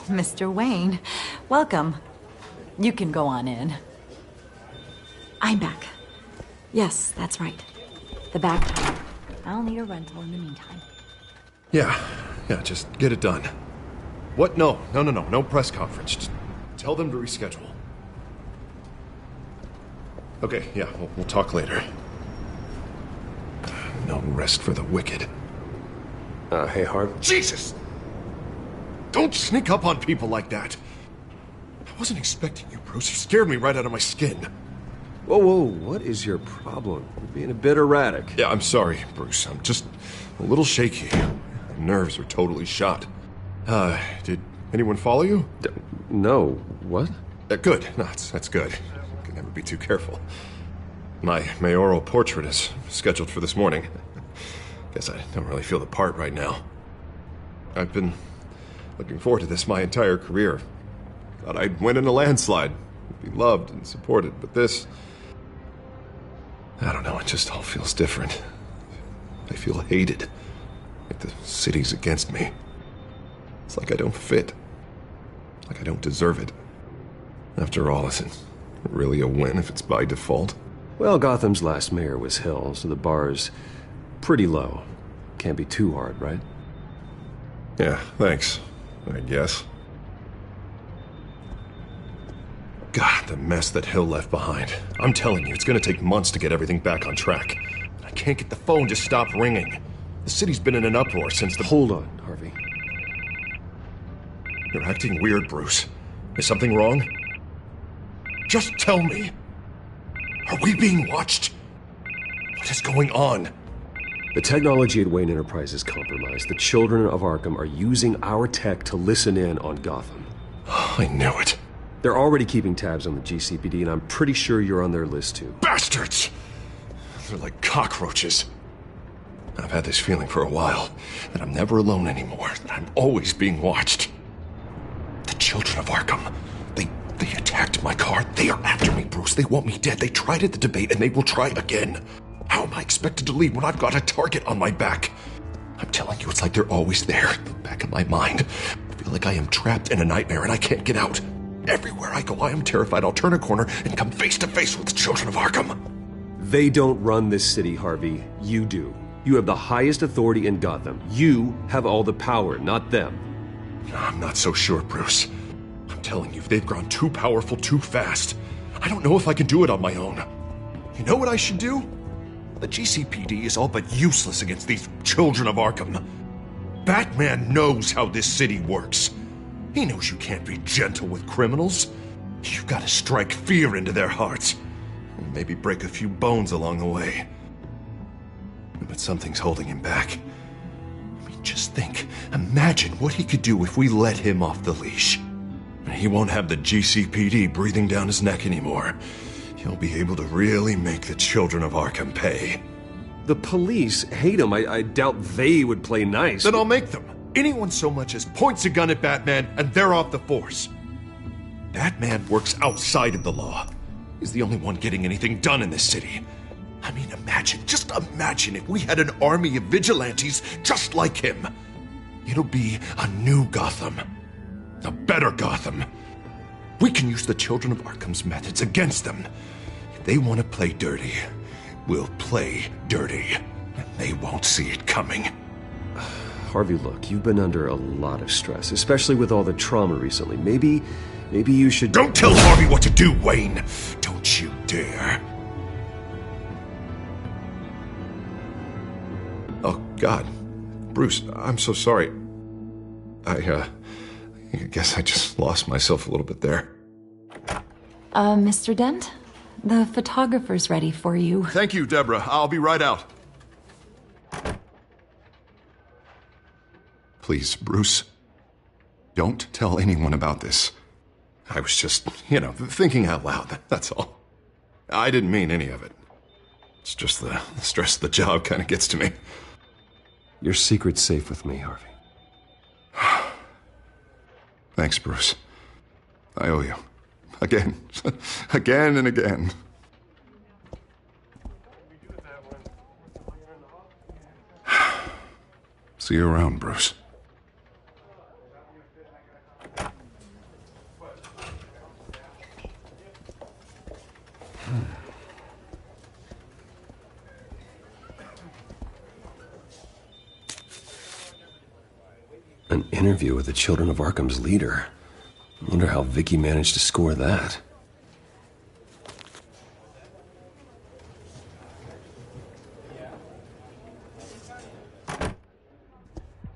Speaker 17: Mr. Wayne, welcome. You can go on in.
Speaker 4: I'm back. Yes, that's right. The back.
Speaker 17: I'll need a rental in the meantime.
Speaker 8: Yeah, just get it done. What? No press conference. Just tell them to reschedule. Okay, yeah, we'll talk later. No rest for the wicked.
Speaker 1: Hey, Harv.
Speaker 8: Jesus! Don't sneak up on people like that. I wasn't expecting you, Bruce. You scared me right out of my skin.
Speaker 1: Whoa, what is your problem? You're being a bit erratic.
Speaker 8: Yeah, I'm sorry, Bruce. I'm just a little shaky. My nerves are totally shot. Did anyone follow you?
Speaker 1: No. What?
Speaker 8: Good. No, that's good. I can never be too careful. My mayoral portrait is scheduled for this morning. Guess I don't really feel the part right now. I've been looking forward to this my entire career. Thought I'd win in a landslide, be loved and supported, but this... I don't know, it just all feels different. I feel hated. Like the city's against me. It's like I don't fit. Like I don't deserve it. After all, is it really a win if it's by default?
Speaker 1: Well, Gotham's last mayor was Hill, so the bar's pretty low. Can't be too hard, right?
Speaker 8: Yeah, thanks. I guess. God, the mess that Hill left behind. I'm telling you, it's gonna take months to get everything back on track. I can't get the phone to stop ringing. The city's been in an uproar since the...
Speaker 1: Hold on, Harvey.
Speaker 8: You're acting weird, Bruce. Is something wrong? Just tell me. Are we being watched? What is going on?
Speaker 1: The technology at Wayne Enterprise is compromised. The children of Arkham are using our tech to listen in on Gotham.
Speaker 8: I knew it.
Speaker 1: They're already keeping tabs on the GCPD, and I'm pretty sure you're on their list, too.
Speaker 8: Bastards! They're like cockroaches. I've had this feeling for a while, that I'm never alone anymore, that I'm always being watched. The children of Arkham, they attacked my car. They are after me, Bruce. They want me dead. They tried at the debate, and they will try again. How am I expected to leave when I've got a target on my back? I'm telling you, it's like they're always there, in the back of my mind. I feel like I am trapped in a nightmare, and I can't get out. Everywhere I go, I am terrified I'll turn a corner and come face to face with the children of Arkham.
Speaker 1: They don't run this city, Harvey. You do. You have the highest authority in Gotham. You have all the power, not them.
Speaker 8: I'm not so sure, Bruce. I'm telling you, they've grown too powerful too fast. I don't know if I can do it on my own. You know what I should do? The GCPD is all but useless against these children of Arkham. Batman knows how this city works. He knows you can't be gentle with criminals. You've got to strike fear into their hearts. And maybe break a few bones along the way. but something's holding him back. I mean, just think. Imagine what he could do if we let him off the leash. He won't have the GCPD breathing down his neck anymore. He'll be able to really make the children of Arkham pay.
Speaker 1: The police hate him. I doubt they would play nice.
Speaker 8: Then I'll make them. Anyone so much as points a gun at Batman, and they're off the force. Batman works outside of the law. He's the only one getting anything done in this city. I mean, just imagine if we had an army of vigilantes just like him. It'll be a new Gotham. A better Gotham. We can use the Children of Arkham's methods against them. If they want to play dirty, we'll play dirty. And they won't see it coming.
Speaker 1: Harvey, look, you've been under a lot of stress, especially with all the trauma recently. Maybe you should...
Speaker 8: Don't tell Harvey what to do, Wayne! Don't you dare. Oh, God. Bruce, I'm so sorry. I guess I just lost myself a little bit there.
Speaker 4: Mr. Dent? The photographer's ready for you.
Speaker 8: Thank you, Deborah. I'll be right out. Please, Bruce, don't tell anyone about this. I was just, thinking out loud, that's all. I didn't mean any of it. It's just the stress of the job kind of gets to me.
Speaker 1: Your secret's safe with me, Harvey.
Speaker 8: Thanks, Bruce. I owe you. Again. Again and again. See you around, Bruce.
Speaker 1: An interview with the Children of Arkham's leader. I wonder how Vicky managed to score that.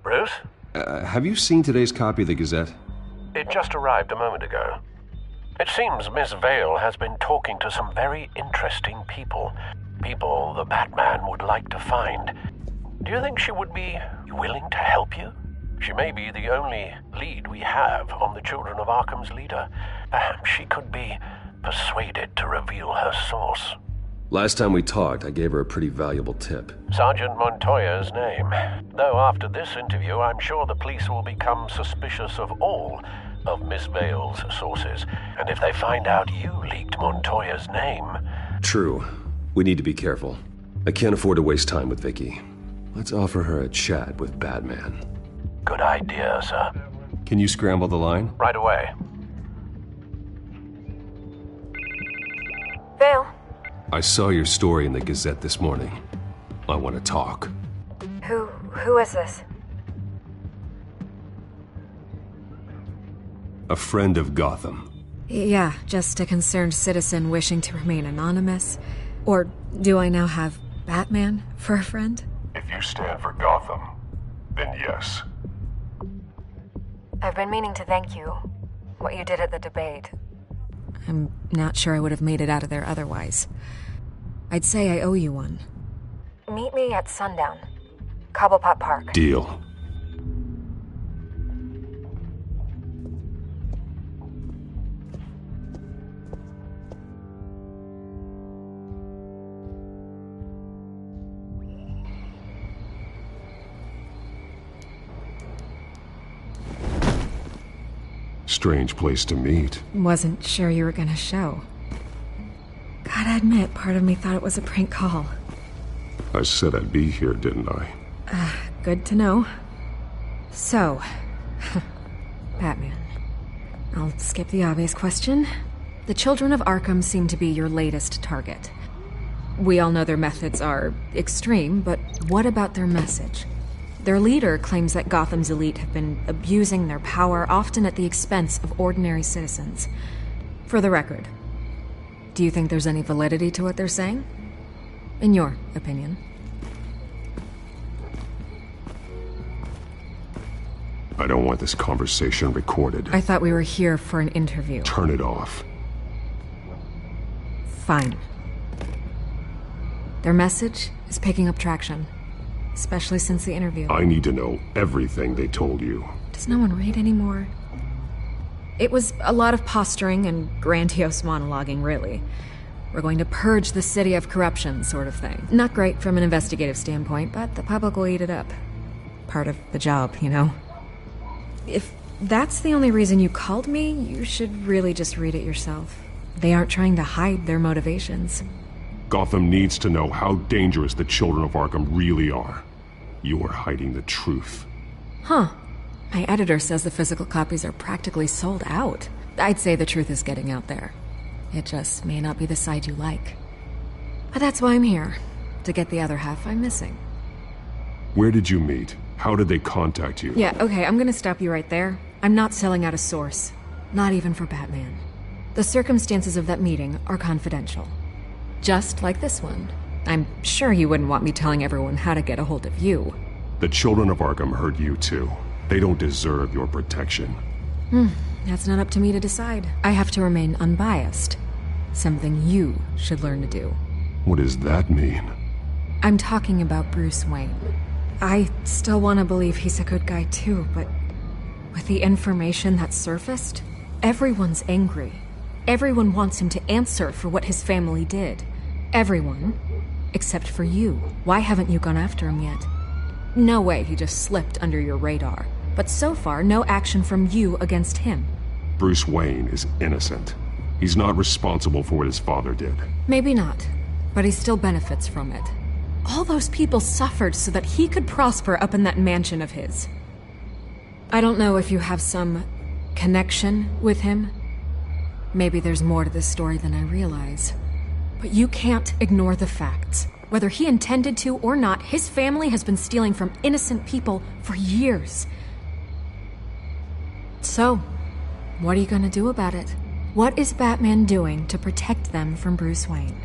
Speaker 13: Bruce?
Speaker 1: Have you seen today's copy of the Gazette?
Speaker 13: It just arrived a moment ago. It seems Miss Vale has been talking to some very interesting people. People the Batman would like to find. Do you think she would be willing to help you? She may be the only lead we have on the Children of Arkham's leader. Perhaps she could be persuaded to reveal her source.
Speaker 1: Last time we talked, I gave her a pretty valuable tip.
Speaker 13: Sergeant Montoya's name. Though after this interview, I'm sure the police will become suspicious of all of Miss Vale's sources. And if they find out you leaked Montoya's name...
Speaker 1: True. We need to be careful. I can't afford to waste time with Vicky. Let's offer her a chat with Batman.
Speaker 13: Good idea, sir.
Speaker 1: Can you scramble the line?
Speaker 13: Right away.
Speaker 3: Vale?
Speaker 1: I saw your story in the Gazette this morning. I want to talk.
Speaker 3: Who is this?
Speaker 1: A friend of Gotham.
Speaker 6: Yeah, just a concerned citizen wishing to remain anonymous. Or do I now have Batman for a friend?
Speaker 5: If you stand for Gotham, then yes.
Speaker 3: I've been meaning to thank you. What you did at the debate.
Speaker 6: I'm not sure I would have made it out of there otherwise. I'd say I owe you one.
Speaker 3: Meet me at sundown. Cobblepot Park.
Speaker 1: Deal. Strange place to meet.
Speaker 6: Wasn't sure you were gonna show. Gotta admit, part of me thought it was a prank call.
Speaker 16: I said I'd be here, didn't I?
Speaker 6: Good to know. So, Batman. I'll skip the obvious question. The Children of Arkham seem to be your latest target. We all know their methods are extreme, but what about their message? Their leader claims that Gotham's elite have been abusing their power, often at the expense of ordinary citizens. For the record, do you think there's any validity to what they're saying? In your opinion?
Speaker 16: I don't want this conversation recorded.
Speaker 6: I thought we were here for an interview.
Speaker 16: Turn it off.
Speaker 6: Fine. Their message is picking up traction. especially since the interview.
Speaker 16: I need to know everything they told you.
Speaker 6: Does no one read anymore? It was a lot of posturing and grandiose monologuing, really. We're going to purge the city of corruption, sort of thing. Not great from an investigative standpoint, but the public will eat it up. Part of the job, you know? If that's the only reason you called me, you should really just read it yourself. They aren't trying to hide their motivations.
Speaker 16: Gotham needs to know how dangerous the Children of Arkham really are. You are hiding the truth.
Speaker 6: Huh. My editor says the physical copies are practically sold out. I'd say the truth is getting out there. It just may not be the side you like. But that's why I'm here, to get the other half I'm missing.
Speaker 16: Where did you meet? How did they contact you?
Speaker 6: Yeah, okay, I'm gonna stop you right there. I'm not selling out a source. Not even for Batman. The circumstances of that meeting are confidential. Just like this one. I'm sure you wouldn't want me telling everyone how to get a hold of you.
Speaker 16: The Children of Arkham heard you too. They don't deserve your protection.
Speaker 6: That's not up to me to decide. I have to remain unbiased. Something you should learn to do.
Speaker 16: What does that mean?
Speaker 6: I'm talking about Bruce Wayne. I still want to believe he's a good guy too, but with the information that surfaced, everyone's angry. Everyone wants him to answer for what his family did. Everyone, except for you. Why haven't you gone after him yet? No way he just slipped under your radar. But so far, no action from you against him.
Speaker 16: Bruce Wayne is innocent. He's not responsible for what his father did.
Speaker 6: Maybe not, but he still benefits from it. All those people suffered so that he could prosper up in that mansion of his. I don't know if you have some connection with him. Maybe there's more to this story than I realize. But you can't ignore the facts. Whether he intended to or not, his family has been stealing from innocent people for years. So, what are you gonna do about it? What is Batman doing to protect them from Bruce Wayne?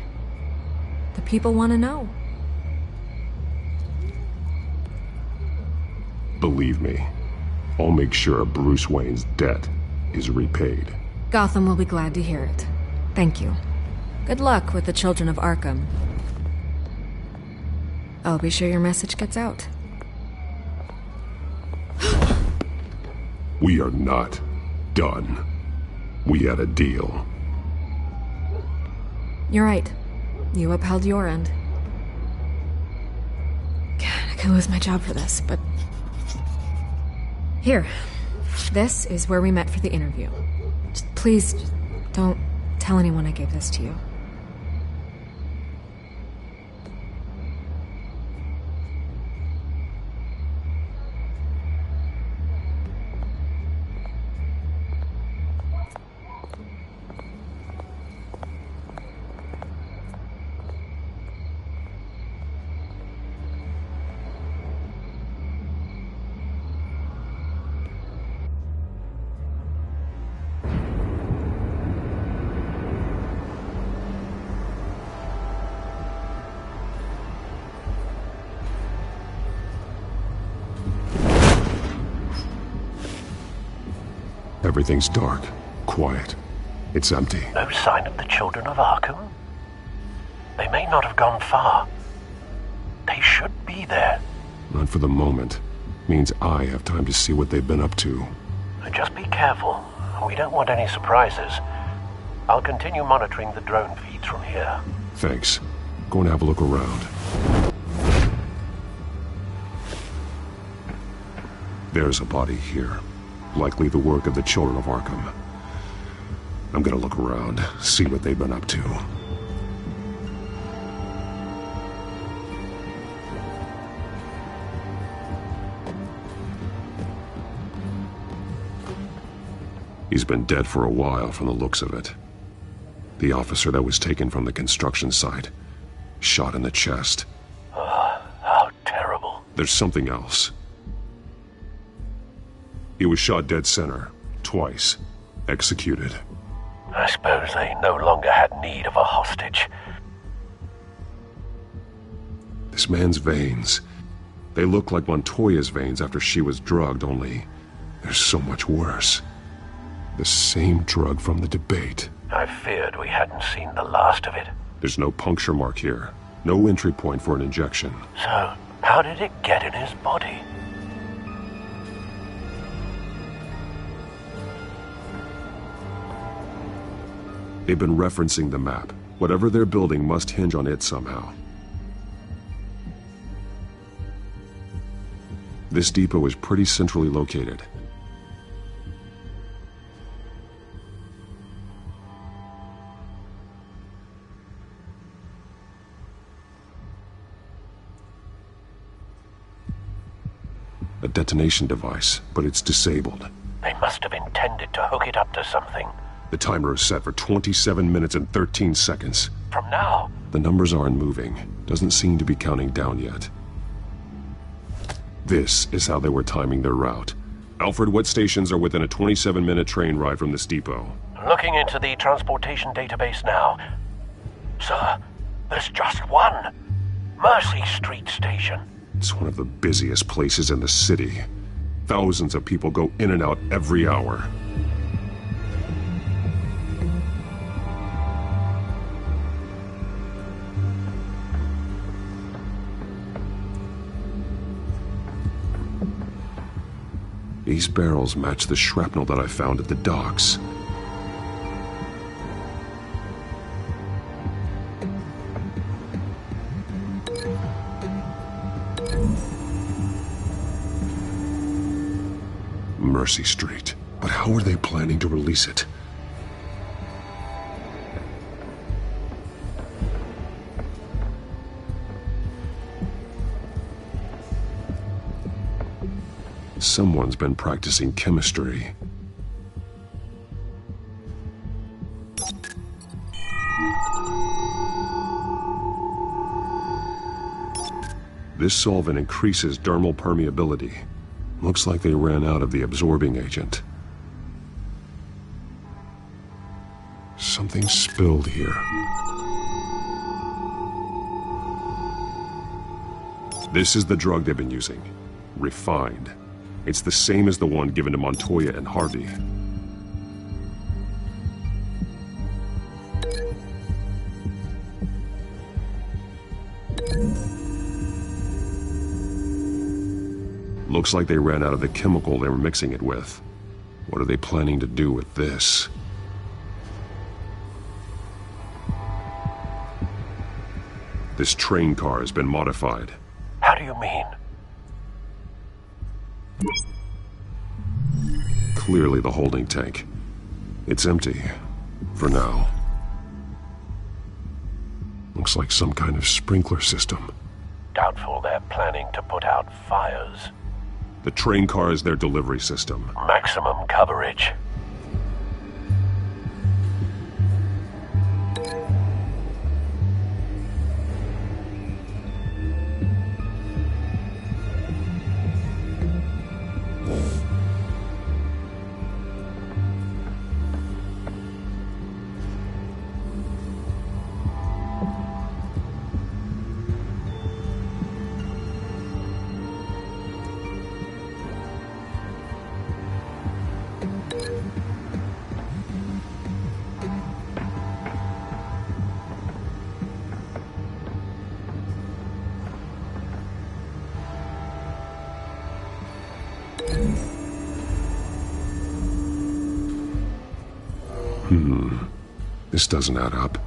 Speaker 6: The people want to know.
Speaker 16: Believe me, I'll make sure Bruce Wayne's debt is repaid.
Speaker 6: Gotham will be glad to hear it. Thank you. Good luck with the Children of Arkham. I'll be sure your message gets out.
Speaker 16: We are not done. We had a deal.
Speaker 6: You're right. You upheld your end. God, I could lose my job for this, but... Here. This is where we met for the interview. Please, don't tell anyone I gave this to you.
Speaker 16: Everything's dark, quiet. It's empty.
Speaker 13: No sign of the Children of Arkham? They may not have gone far. They should be there.
Speaker 16: Not for the moment. Means I have time to see what they've been up to.
Speaker 13: Just be careful. We don't want any surprises. I'll continue monitoring the drone feeds from here.
Speaker 16: Thanks. Go and have a look around. There's a body here. Likely the work of the Children of Arkham. I'm gonna look around, see what they've been up to. He's been dead for a while from the looks of it. The officer that was taken from the construction site. Shot in the chest.
Speaker 13: How terrible.
Speaker 16: There's something else. He was shot dead center, twice, executed.
Speaker 13: I suppose they no longer had need of a hostage.
Speaker 16: This man's veins, they look like Montoya's veins after she was drugged, only they're so much worse. The same drug from the debate.
Speaker 13: I feared we hadn't seen the last of it.
Speaker 16: There's no puncture mark here, no entry point for an injection.
Speaker 13: So, how How did it get in his body?
Speaker 16: They've been referencing the map. Whatever they're building must hinge on it somehow. This depot is pretty centrally located. A detonation device, but it's disabled.
Speaker 13: They must have intended to hook it up to something.
Speaker 16: The timer is set for 27 minutes and 13 seconds.
Speaker 13: From now?
Speaker 16: The numbers aren't moving. Doesn't seem to be counting down yet. This is how they were timing their route. Alfred, what stations are within a 27-minute train ride from this depot?
Speaker 13: Looking into the transportation database now. Sir, there's just one. Mercy Street Station.
Speaker 16: It's one of the busiest places in the city. Thousands of people go in and out every hour. These barrels match the shrapnel that I found at the docks. Mercy Street. But how are they planning to release it? Someone's been practicing chemistry. This solvent increases dermal permeability. Looks like they ran out of the absorbing agent. Something spilled here. This is the drug they've been using. Refined. It's the same as the one given to Montoya and Harvey. Looks like they ran out of the chemical they were mixing it with. What are they planning to do with this? This train car has been modified.
Speaker 13: How do you mean?
Speaker 16: Clearly the holding tank. It's empty. For now. Looks like some kind of sprinkler system.
Speaker 13: Doubtful they're planning to put out fires.
Speaker 16: The train car is their delivery system.
Speaker 13: Maximum coverage.
Speaker 16: This doesn't add up.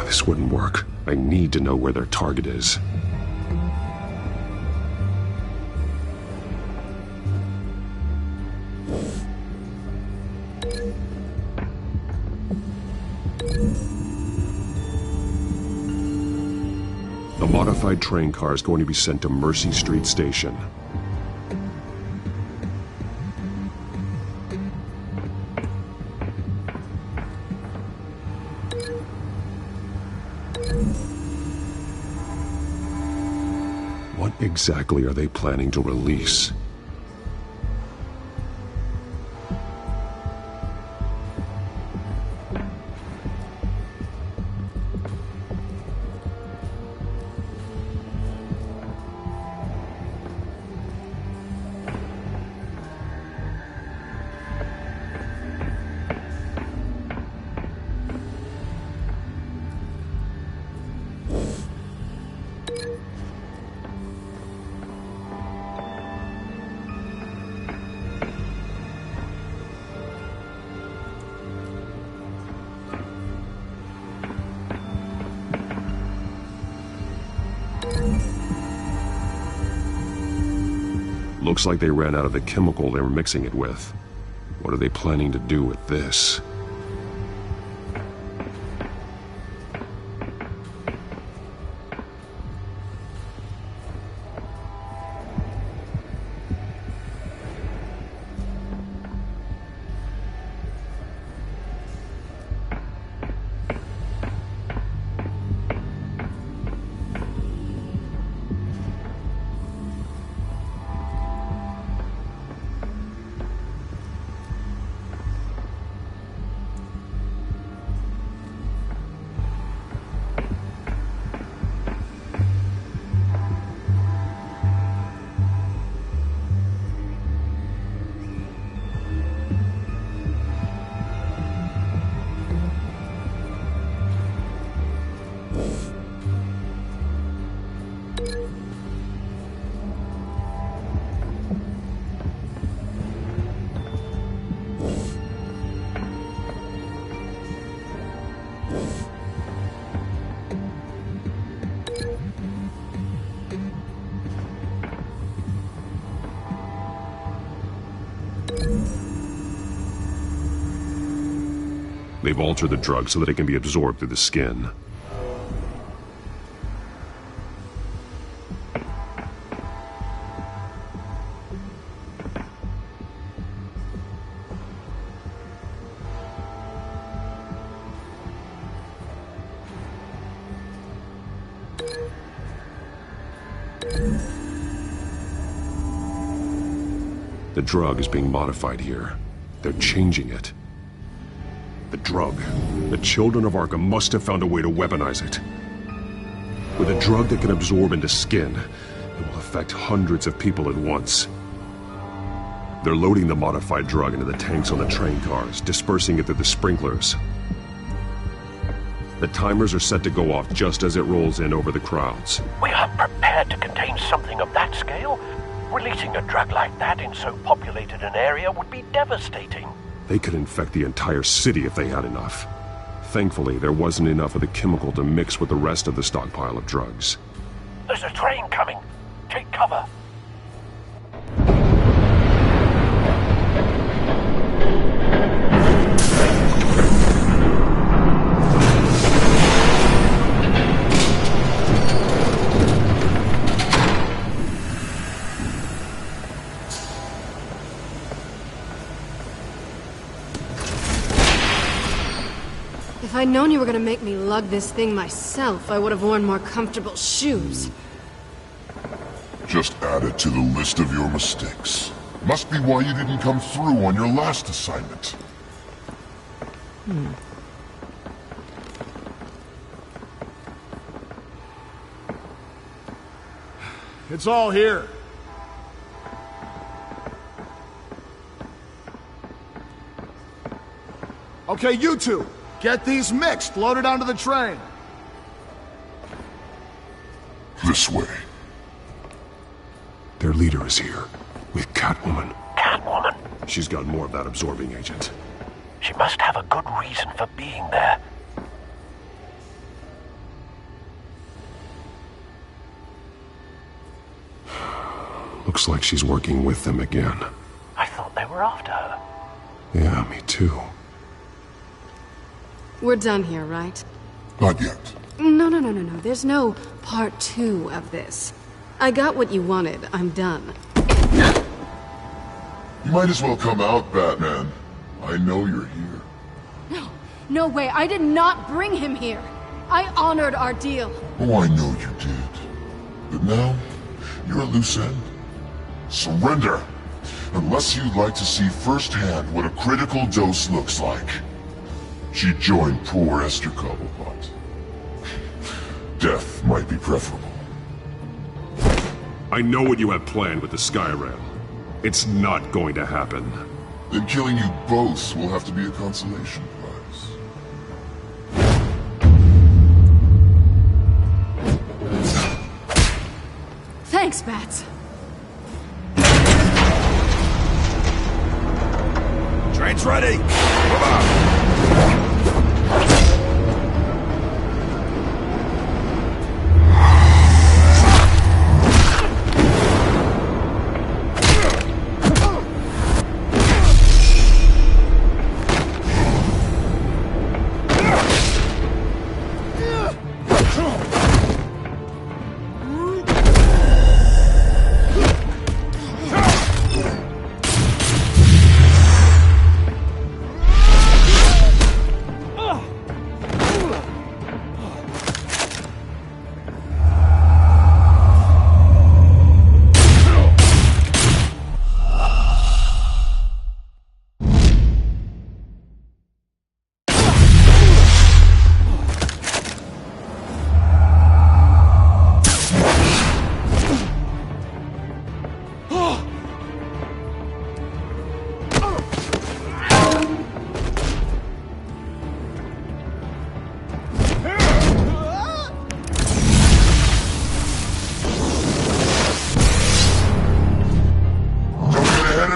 Speaker 1: This wouldn't work. I need to know where their target is. The modified train car is going to be sent to Mercy Street Station. What exactly are they planning to release? Looks like they ran out of the chemical they were mixing it with. What are they planning to do with this? They've altered the drug so that it can be absorbed through the skin. The drug is being modified here. They're changing it. The drug. The children of Arkham must have found a way to weaponize it. With a drug that can absorb into skin, it will affect hundreds of people at once. They're loading the modified drug into the tanks on the train cars, dispersing it through the sprinklers. The timers are set to go off just as it rolls in over the crowds.
Speaker 13: We aren't prepared to contain something of that scale. Releasing a drug like that in so populated an area would be devastating.
Speaker 1: They could infect the entire city if they had enough. Thankfully, there wasn't enough of the chemical to mix with the rest of the stockpile of drugs.
Speaker 13: There's a train coming. Take cover.
Speaker 11: If I'd known you were gonna make me lug this thing myself, I would have worn more comfortable shoes.
Speaker 12: Just add it to the list of your mistakes. Must be why you didn't come through on your last assignment.
Speaker 2: It's all here. Okay, you two, get these mixed, loaded onto the train.
Speaker 12: This way.
Speaker 1: Their leader is here, with Catwoman.
Speaker 13: Catwoman?
Speaker 1: She's got more of that absorbing agent.
Speaker 13: She must have a good reason for being there.
Speaker 8: Looks like she's working with them again.
Speaker 13: I thought they were after her.
Speaker 8: Yeah, me too.
Speaker 11: We're done here, right?
Speaker 12: Not yet.
Speaker 11: No. There's no part 2 of this. I got what you wanted. I'm done.
Speaker 12: You might as well come out, Batman. I know you're here.
Speaker 11: No way. I did not bring him here. I honored our deal.
Speaker 12: Oh, I know you did. But now, you're a loose end. Surrender! Unless you'd like to see firsthand what a critical dose looks like. She joined poor Esther Cobblepot. Death might be preferable.
Speaker 8: I know what you have planned with the Skyrail. It's not going to happen.
Speaker 12: Then killing you both will have to be a consolation prize.
Speaker 11: Thanks, Bats.
Speaker 2: Train's ready! Move out!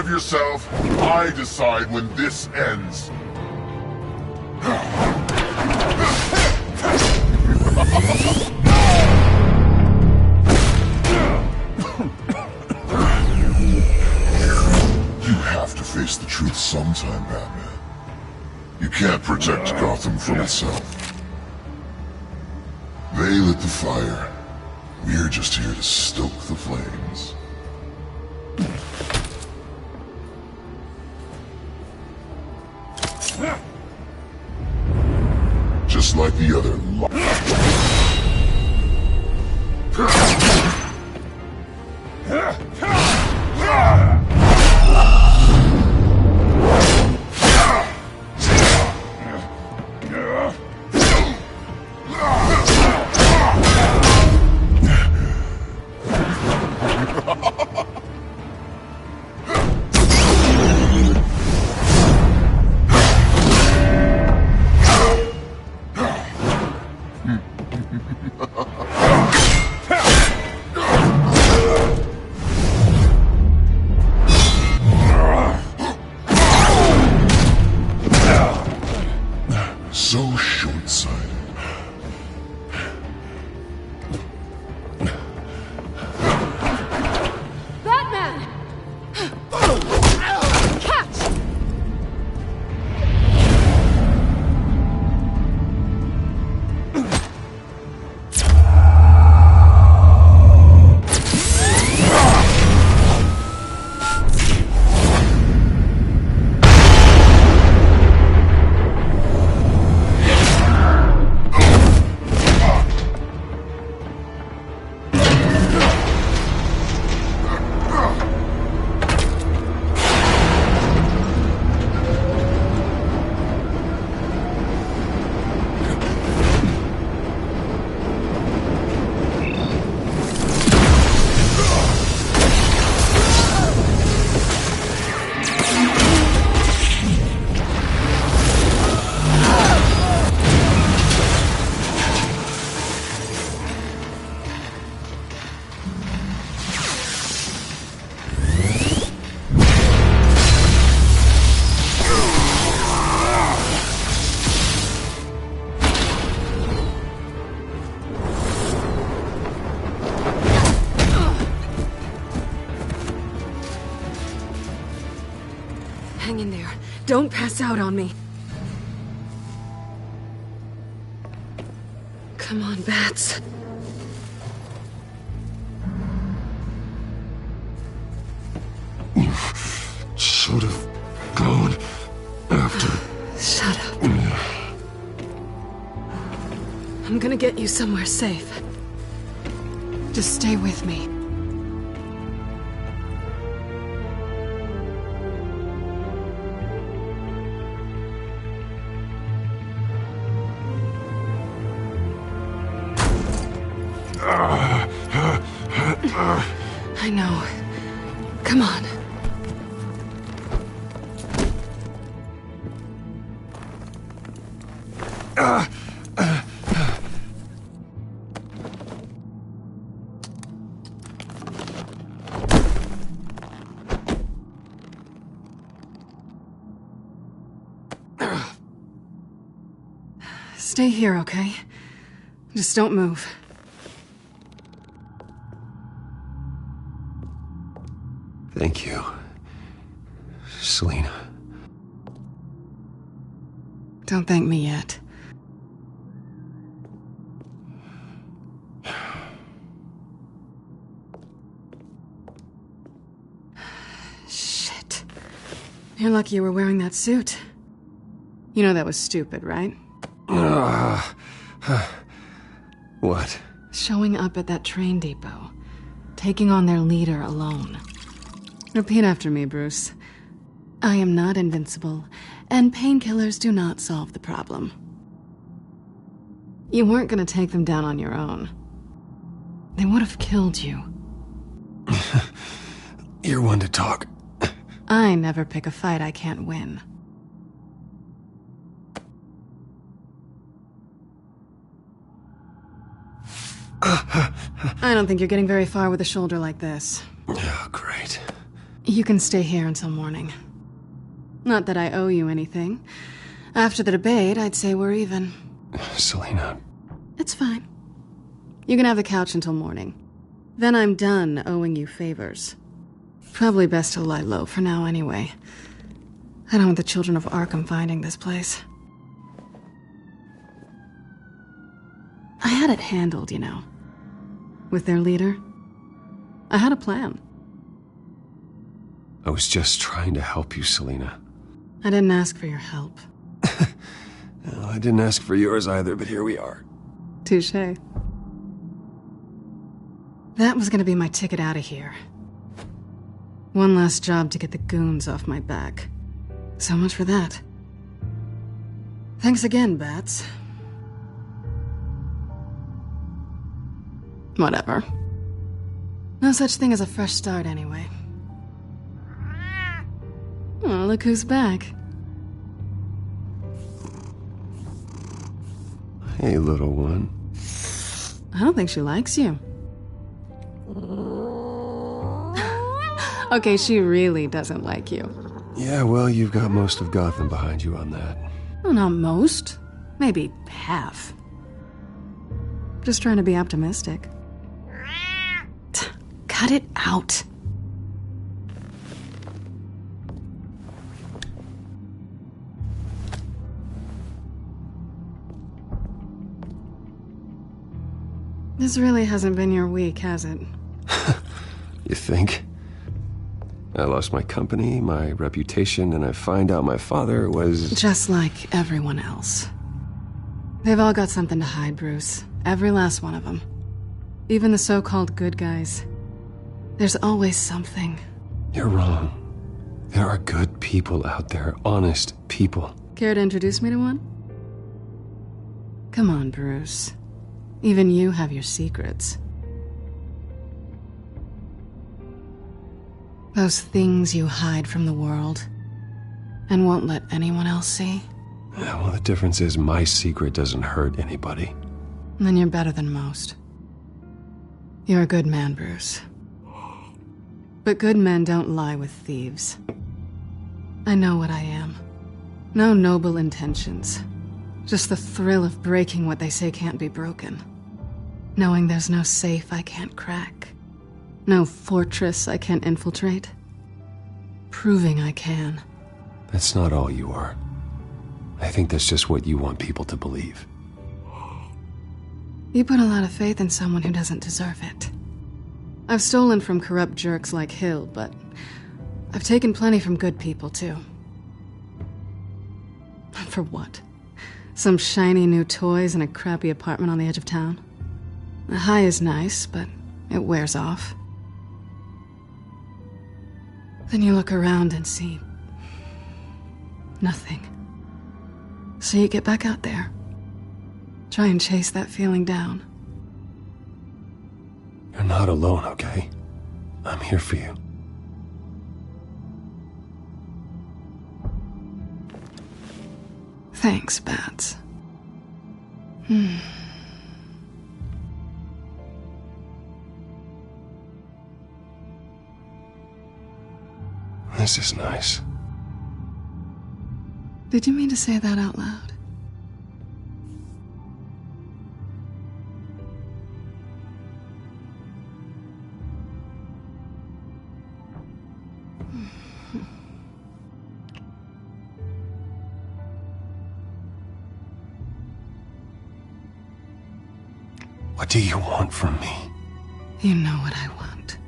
Speaker 12: Yourself, I decide when this ends. You have to face the truth sometime, Batman. You can't protect Gotham from itself. They lit the fire. We're just here to stoke the flames. Just like the other so short-sighted.
Speaker 11: Batman! Catch! Don't pass out on me. Come on, Bats.
Speaker 12: You should have gone after...
Speaker 11: Shut up. I'm gonna get you somewhere safe. Just stay with me. I know. Come on. Stay here, okay? Just don't move.
Speaker 1: Thank you, Selina.
Speaker 11: Don't thank me yet. Shit. You're lucky you were wearing that suit. You know that was stupid, right?
Speaker 1: What?
Speaker 11: Showing up at that train depot. Taking on their leader alone. Repeat after me, Bruce. I am not invincible, and painkillers do not solve the problem. You weren't gonna take them down on your own. They would have killed you.
Speaker 1: You're one to talk.
Speaker 11: I never pick a fight I can't win. I don't think you're getting very far with a shoulder like this.
Speaker 1: Oh, great.
Speaker 11: You can stay here until morning. Not that I owe you anything. After the debate, I'd say we're even.
Speaker 1: Selina.
Speaker 11: It's fine. You can have the couch until morning. Then I'm done owing you favors. Probably best to lie low for now anyway. I don't want the children of Arkham finding this place. I had it handled, you know. With their leader. I had a plan.
Speaker 1: I was just trying to help you, Selina.
Speaker 11: I didn't ask for your help.
Speaker 1: Well, I didn't ask for yours either, but here we are.
Speaker 11: Touché. That was gonna be my ticket out of here. One last job to get the goons off my back. So much for that. Thanks again, Bats. Whatever. No such thing as a fresh start, anyway. Oh, look who's back.
Speaker 1: Hey, little one.
Speaker 11: I don't think she likes you. Okay, she really doesn't like you.
Speaker 1: Yeah, well, you've got most of Gotham behind you on that.
Speaker 11: Well, not most. Maybe half. Just trying to be optimistic. Cut it out. This really hasn't been your week, has it?
Speaker 1: You think? I lost my company, my reputation, and I find out my father was...
Speaker 11: Just like everyone else. They've all got something to hide, Bruce. Every last one of them. Even the so-called good guys. There's always something.
Speaker 1: You're wrong. There are good people out there, honest people.
Speaker 11: Care to introduce me to one? Come on, Bruce. Even you have your secrets. Those things you hide from the world and won't let anyone else see.
Speaker 1: Yeah, well, the difference is my secret doesn't hurt anybody.
Speaker 11: Then you're better than most. You're a good man, Bruce. But good men don't lie with thieves. I know what I am. No noble intentions. Just the thrill of breaking what they say can't be broken. Knowing there's no safe I can't crack. No fortress I can't infiltrate. Proving I can.
Speaker 1: That's not all you are. I think that's just what you want people to believe.
Speaker 11: You put a lot of faith in someone who doesn't deserve it. I've stolen from corrupt jerks like Hill, but I've taken plenty from good people, too. For what? Some shiny new toys and a crappy apartment on the edge of town? The high is nice, but it wears off. Then you look around and see nothing. So you get back out there. Try and chase that feeling down.
Speaker 1: You're not alone, okay? I'm here for you.
Speaker 11: Thanks, Bats.
Speaker 1: This is nice.
Speaker 11: Did you mean to say that out loud?
Speaker 1: What do you want from me?
Speaker 11: You know what I want.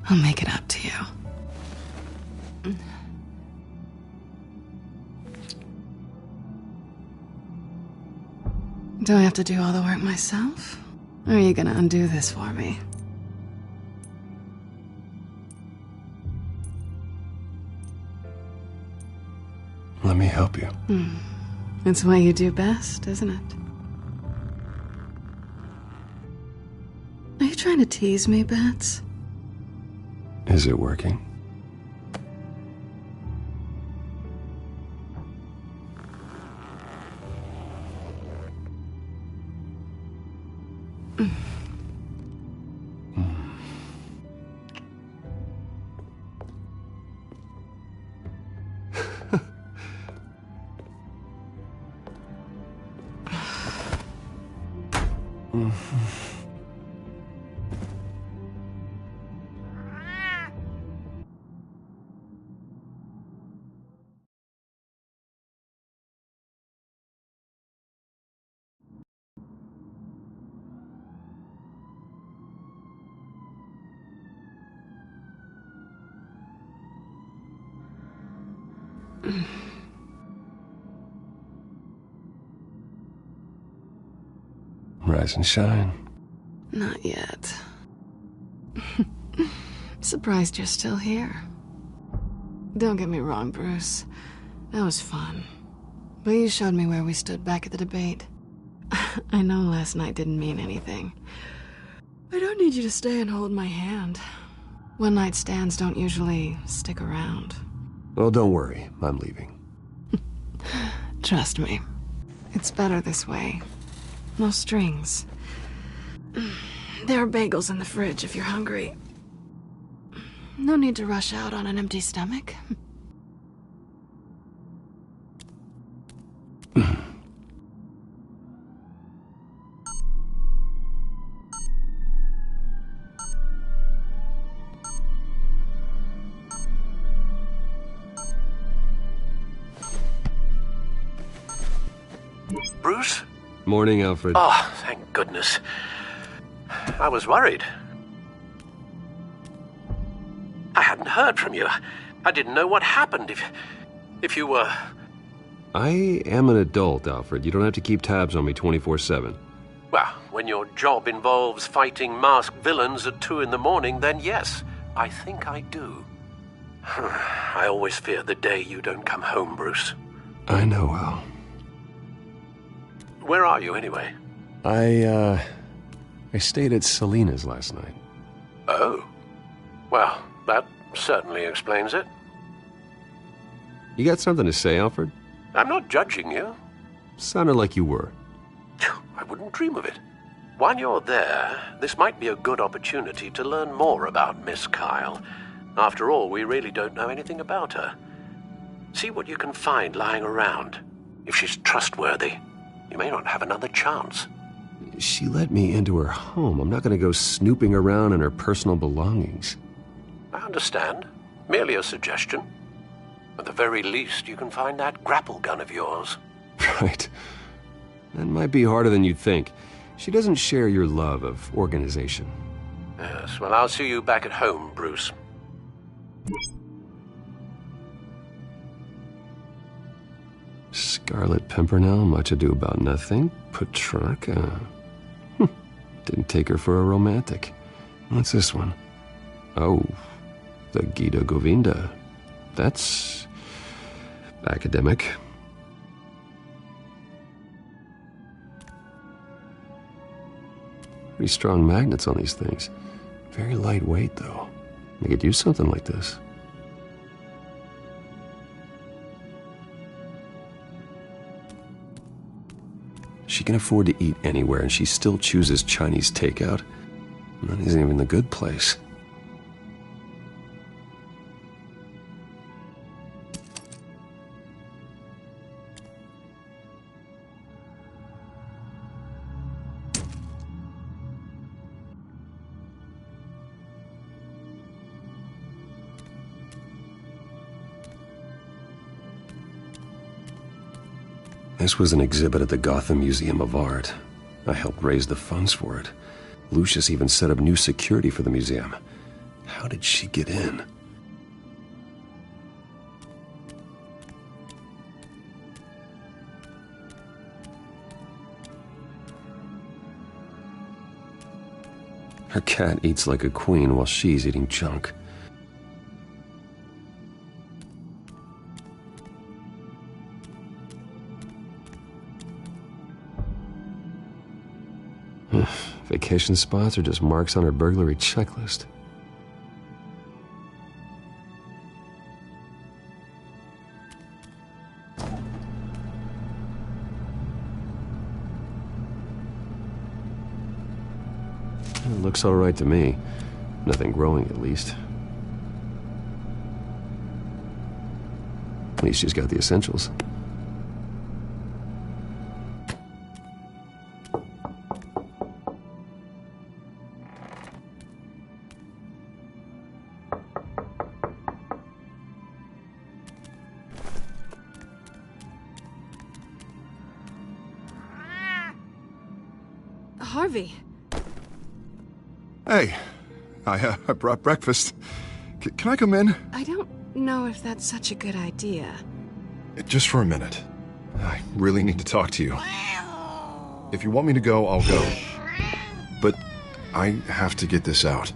Speaker 11: I'll make it up to you. Do I have to do all the work myself? Or are you gonna undo this for me?
Speaker 1: Let me help you.
Speaker 11: It's what you do best, isn't it? Are you trying to tease me, Bats?
Speaker 1: Is it working? Rise and shine.
Speaker 11: Not yet. Surprised you're still here. Don't get me wrong, Bruce. That was fun. But you showed me where we stood back at the debate. I know last night didn't mean anything. I don't need you to stay and hold my hand. One-night stands don't usually stick around.
Speaker 1: Well, don't worry. I'm leaving.
Speaker 11: Trust me. It's better this way. No strings. There are bagels in the fridge if you're hungry. No need to rush out on an empty stomach.
Speaker 13: Bruce?
Speaker 1: Morning, Alfred.
Speaker 13: Oh, thank goodness. I was worried. I hadn't heard from you. I didn't know what happened if you were...
Speaker 1: I am an adult, Alfred. You don't have to keep tabs on me 24/7.
Speaker 13: Well, when your job involves fighting masked villains at 2 in the morning, then yes, I think I do. I always fear the day you don't come home, Bruce.
Speaker 1: I know, Al.
Speaker 13: Where are you, anyway?
Speaker 1: I stayed at Selena's last night.
Speaker 13: Oh. Well, that certainly explains it.
Speaker 1: You got something to say, Alfred?
Speaker 13: I'm not judging you.
Speaker 1: Sounded like you were.
Speaker 13: I wouldn't dream of it. While you're there, this might be a good opportunity to learn more about Miss Kyle. After all, we really don't know anything about her. See what you can find lying around. If she's trustworthy, you may not have another chance.
Speaker 1: She let me into her home. I'm not going to go snooping around in her personal belongings.
Speaker 13: I understand. Merely a suggestion. At the very least, you can find that grapple gun of yours.
Speaker 1: Right. That might be harder than you'd think. She doesn't share your love of organization.
Speaker 13: Yes, well, I'll see you back at home, Bruce.
Speaker 1: Scarlet Pimpernel, much ado about nothing. Petrarca. Didn't take her for a romantic. What's this one? Oh, the Gita Govinda. That's academic. Pretty strong magnets on these things. Very lightweight, though. They could use something like this. She can afford to eat anywhere, and she still chooses Chinese takeout. That isn't even the good place. This was an exhibit at the Gotham Museum of Art. I helped raise the funds for it. Lucius even set up new security for the museum. How did she get in? Her cat eats like a queen while she's eating junk. Vacation spots are just marks on her burglary checklist. It looks all right to me. Nothing growing, at least. At least she's got the essentials.
Speaker 11: Harvey.
Speaker 8: Hey, I brought breakfast. Can I come in?
Speaker 11: I don't know if that's such a good idea.
Speaker 8: Just for a minute. I really need to talk to you. If you want me to go, I'll go. But I have to get this out.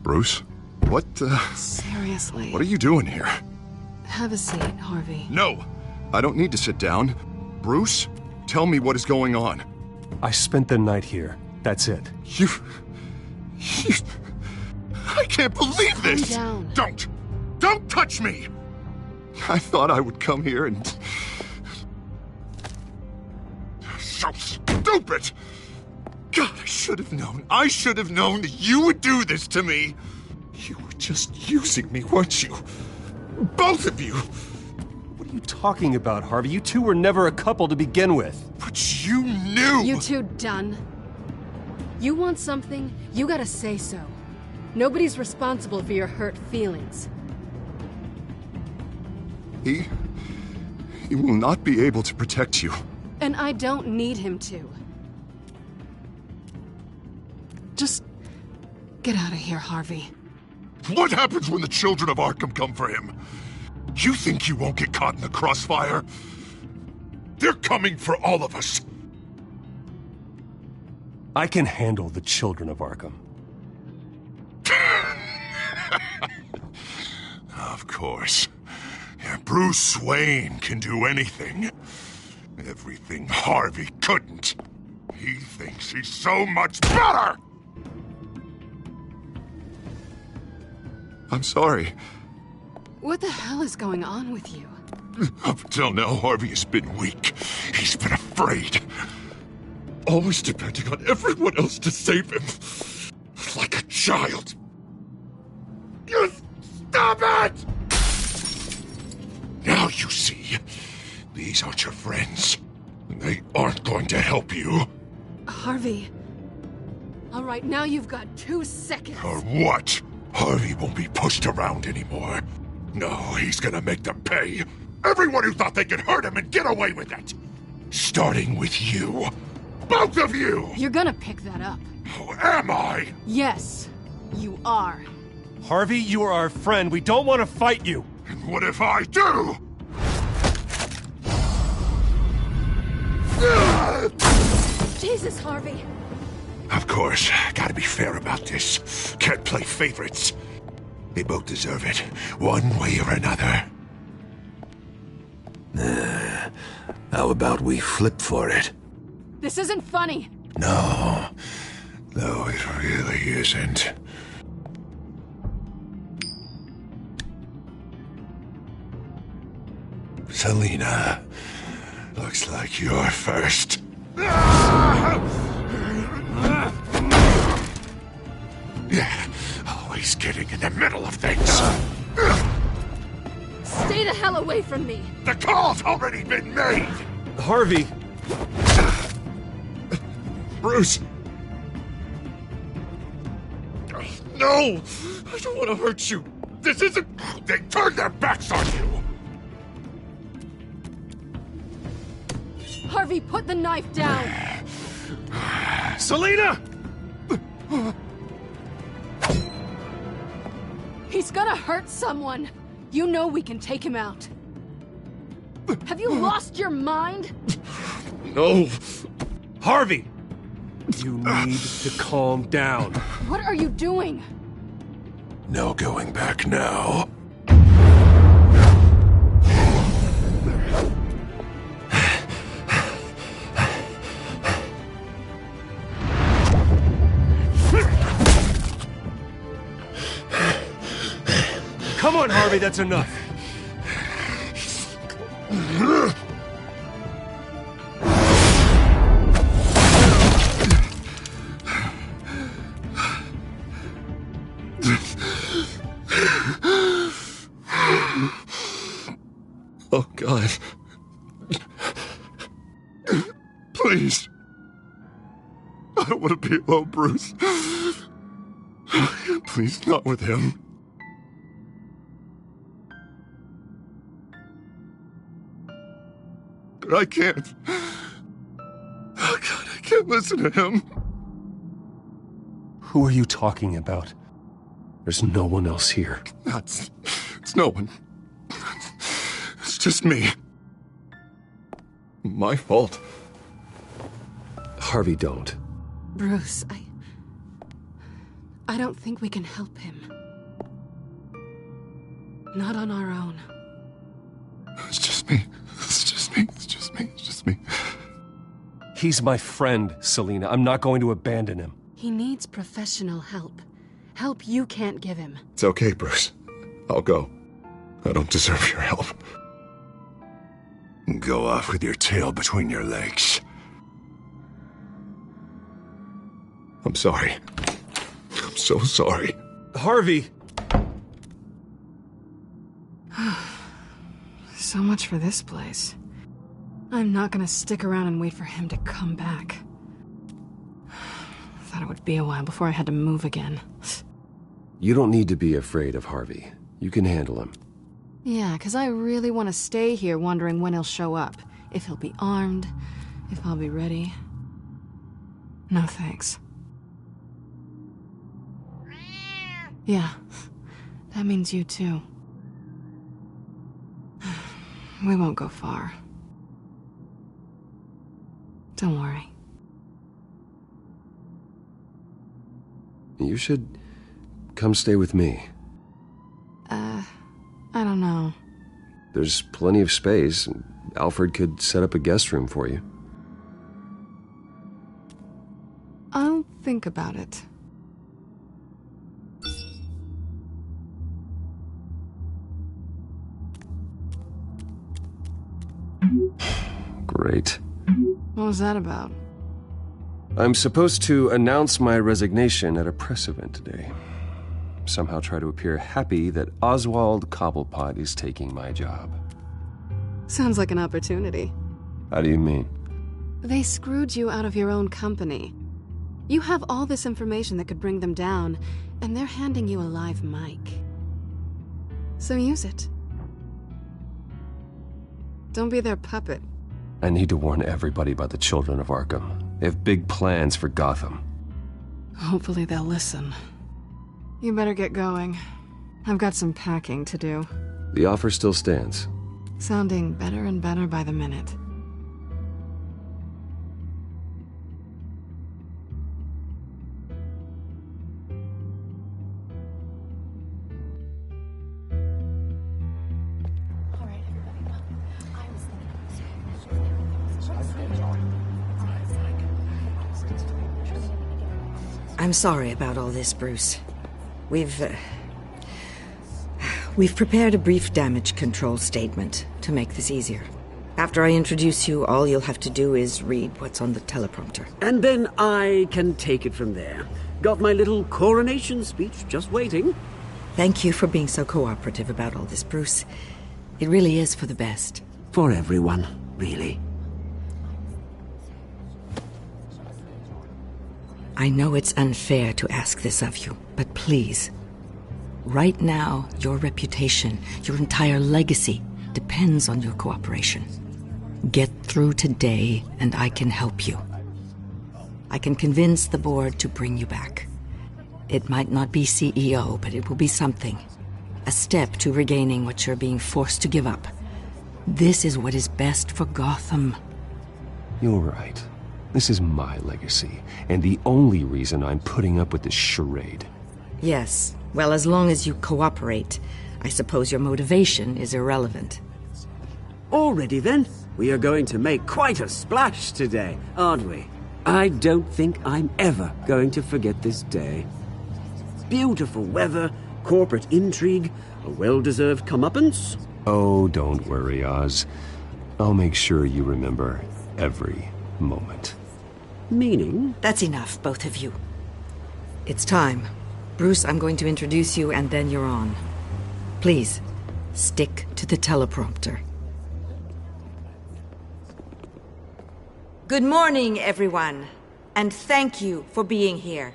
Speaker 8: Bruce? What,
Speaker 11: Seriously.
Speaker 8: What are you doing here?
Speaker 11: Have a seat, Harvey.
Speaker 8: No! I don't need to sit down. Bruce, tell me what is going on.
Speaker 9: I spent the night here. That's it.
Speaker 8: You... I can't believe this!
Speaker 11: Calm down.
Speaker 8: Don't touch me! I thought I would come here and... So stupid! God, I should have known. I should have known that you would do this to me. You were just using me, weren't you? Both of you!
Speaker 9: What are you talking about, Harvey? You two were never a couple to begin with.
Speaker 8: But you knew!
Speaker 11: You two done? You want something, you gotta say so. Nobody's responsible for your hurt feelings.
Speaker 8: He will not be able to protect you.
Speaker 11: And I don't need him to. Just get out of here, Harvey.
Speaker 12: What happens when the children of Arkham come for him? You think you won't get caught in the crossfire? They're coming for all of us.
Speaker 9: I can handle the children of Arkham.
Speaker 12: Of course. Bruce Wayne can do anything. Everything Harvey couldn't. He thinks he's so much better!
Speaker 8: I'm sorry.
Speaker 11: What the hell is going on with you?
Speaker 12: Up until now, Harvey has been weak. He's been afraid. Always depending on everyone else to save him. Like a child. You stop it! Now you see. These aren't your friends. They aren't going to help you.
Speaker 11: Harvey. All right, now you've got 2 seconds.
Speaker 12: Or what? Harvey won't be pushed around anymore. No, he's gonna make them pay. Everyone who thought they could hurt him and get away with it. Starting with you. Both of you!
Speaker 11: You're gonna pick that up.
Speaker 12: Oh, am I?
Speaker 11: Yes, you are.
Speaker 9: Harvey, you are our friend. We don't want to fight you.
Speaker 12: And what if I do?
Speaker 11: Jesus, Harvey.
Speaker 12: Of course, gotta be fair about this. Can't play favorites. They both deserve it, one way or another. How about we flip for it?
Speaker 11: This isn't funny.
Speaker 12: No, it really isn't. Selina, looks like you're first. Yeah, always getting in the middle of things.
Speaker 11: Stay the hell away from me.
Speaker 12: The call's already been made.
Speaker 9: Harvey.
Speaker 12: Bruce. No, I don't want to hurt you. This isn't... They turned their backs on you.
Speaker 11: Harvey, put the knife down.
Speaker 9: Selina!
Speaker 11: He's gonna hurt someone. You know we can take him out. Have you lost your mind?
Speaker 9: No. Harvey! You need to calm down.
Speaker 11: What are you doing?
Speaker 12: No going back now.
Speaker 9: Come on, Harvey, that's enough.
Speaker 12: Oh, God. Please. I don't want to be alone, Bruce. Please, not with him. But I can't. Oh, God, I can't listen to him.
Speaker 9: Who are you talking about? There's no one else here.
Speaker 12: It's no one. It's just me. My fault.
Speaker 1: Harvey, don't.
Speaker 11: Bruce, I don't think we can help him. Not on our own.
Speaker 12: It's just me. It's just me. It's just me. It's just me.
Speaker 9: He's my friend, Selina. I'm not going to abandon him.
Speaker 11: He needs professional help. Help you can't give him.
Speaker 12: It's okay, Bruce. I'll go. I don't deserve your help. Go off with your tail between your legs. I'm sorry. I'm so sorry.
Speaker 9: Harvey!
Speaker 11: So much for this place. I'm not gonna stick around and wait for him to come back. Thought it would be a while before I had to move again.
Speaker 1: You don't need to be afraid of Harvey. You can handle him.
Speaker 11: Yeah, 'cause I really want to stay here wondering when he'll show up. If he'll be armed, if I'll be ready. No thanks. Yeah, that means you too. We won't go far. Don't worry.
Speaker 1: You should come stay with me.
Speaker 11: I don't know.
Speaker 1: There's plenty of space. Alfred could set up a guest room for you.
Speaker 11: I'll think about it.
Speaker 1: Great.
Speaker 11: What was that about?
Speaker 1: I'm supposed to announce my resignation at a press event today. Somehow try to appear happy that Oswald Cobblepot is taking my job.
Speaker 11: Sounds like an opportunity.
Speaker 1: How do you mean?
Speaker 11: They screwed you out of your own company. You have all this information that could bring them down, and they're handing you a live mic. So use it. Don't be their puppet.
Speaker 1: I need to warn everybody about the Children of Arkham. They have big plans for Gotham.
Speaker 11: Hopefully they'll listen. You better get going. I've got some packing to do.
Speaker 1: The offer still stands.
Speaker 11: Sounding better and better by the minute.
Speaker 18: I'm sorry about all this, Bruce. We've prepared a brief damage control statement to make this easier. After I introduce you, all you'll have to do is read what's on the teleprompter.
Speaker 21: And then I can take it from there. Got my little coronation speech just waiting.
Speaker 18: Thank you for being so cooperative about all this, Bruce. It really is for the best.
Speaker 21: For everyone, really.
Speaker 18: I know it's unfair to ask this of you, but please. Right now, your reputation, your entire legacy, depends on your cooperation. Get through today, and I can help you. I can convince the board to bring you back. It might not be CEO, but it will be something. A step to regaining what you're being forced to give up. This is what is best for Gotham.
Speaker 1: You're right. This is my legacy, and the only reason I'm putting up with this charade.
Speaker 18: Yes. Well, as long as you cooperate, I suppose your motivation is irrelevant.
Speaker 21: Already then, we are going to make quite a splash today, aren't we? I don't think I'm ever going to forget this day. Beautiful weather, corporate intrigue, a well-deserved comeuppance.
Speaker 1: Oh, don't worry, Oz. I'll make sure you remember every moment.
Speaker 21: Meaning?
Speaker 18: That's enough, both of you. It's time. Bruce, I'm going to introduce you, and then you're on. Please, stick to the teleprompter. Good morning, everyone, and thank you for being here.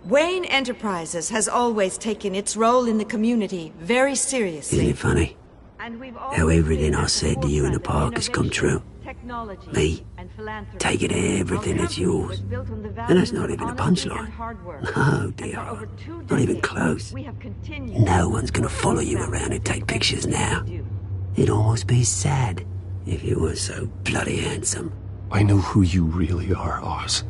Speaker 18: Wayne Enterprises has always taken its role in the community very seriously.
Speaker 21: Isn't it funny? How everything I said to you in the park has come true. Me, taking everything that's yours. And that's not even a punchline. No, dear. Not even close. No one's gonna follow you around and take pictures now. It'd almost be sad if you were so bloody handsome.
Speaker 1: I know who you really are, Oz.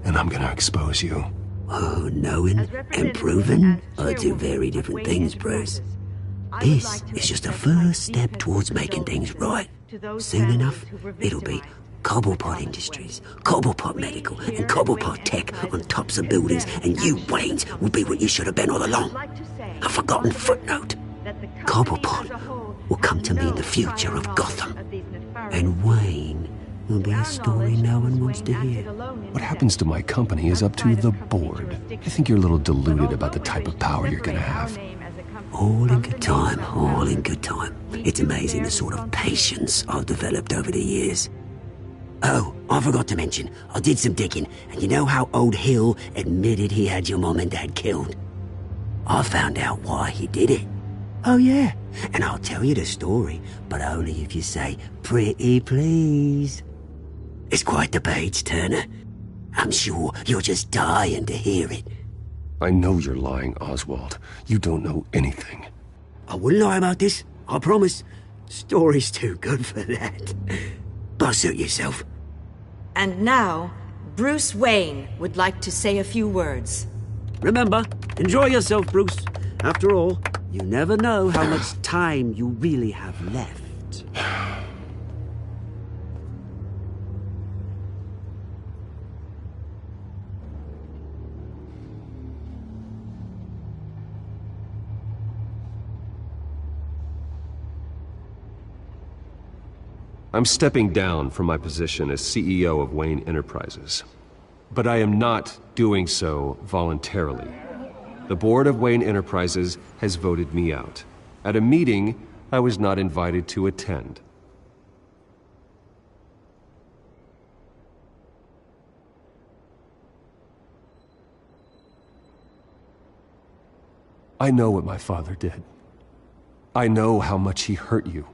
Speaker 1: And I'm gonna expose you.
Speaker 21: Oh, knowing and proving are two very different things, Bruce. This is just a first step towards making things right. Soon enough, it'll be Cobblepot Industries, Cobblepot Medical, and Cobblepot Tech on tops of buildings, and you, Waynes, will be what you should have been all along. A forgotten footnote. Cobblepot will come to mean the future of Gotham. And Wayne will be a story no one wants to hear.
Speaker 1: What happens to my company is up to the board. I think you're a little deluded about the type of power you're gonna have.
Speaker 21: All in good time, all in good time. It's amazing the sort of patience I've developed over the years. Oh, I forgot to mention, I did some digging, and you know how old Hill admitted he had your mom and dad killed? I found out why he did it. Oh yeah, and I'll tell you the story, but only if you say, "Pretty please." It's quite the page, Turner. I'm sure you're just dying to hear it.
Speaker 1: I know you're lying, Oswald. You don't know anything.
Speaker 21: I wouldn't lie about this, I promise. Story's too good for that. But suit yourself.
Speaker 18: And now, Bruce Wayne would like to say a few words.
Speaker 21: Remember, enjoy yourself, Bruce. After all, you never know how much time you really have left.
Speaker 1: I'm stepping down from my position as CEO of Wayne Enterprises. But I am not doing so voluntarily. The board of Wayne Enterprises has voted me out, at a meeting I was not invited to attend.
Speaker 9: I know what my father did. I know how much he hurt you.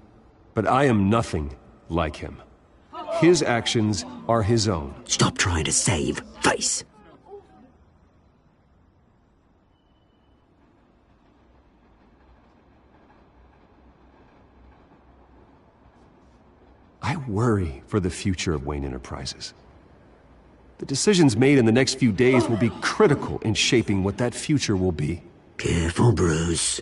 Speaker 9: But I am nothing like him. His actions are his own.
Speaker 21: Stop trying to save face.
Speaker 9: I worry for the future of Wayne Enterprises. The decisions made in the next few days will be critical in shaping what that future will be.
Speaker 21: Careful, Bruce.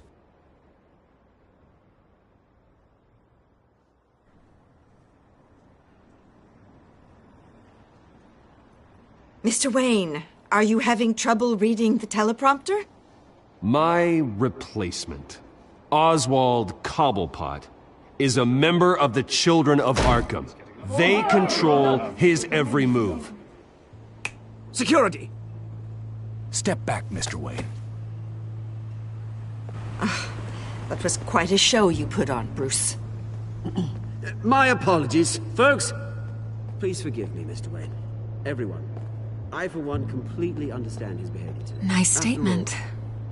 Speaker 18: Mr. Wayne, are you having trouble reading the teleprompter?
Speaker 9: My replacement, Oswald Cobblepot, is a member of the Children of Arkham. They control his every move.
Speaker 21: Security!
Speaker 2: Step back, Mr. Wayne.
Speaker 18: That was quite a show you put on, Bruce.
Speaker 21: My apologies, folks. Please forgive me, Mr. Wayne. Everyone. I, for one, completely understand his behavior today.
Speaker 6: Nice statement.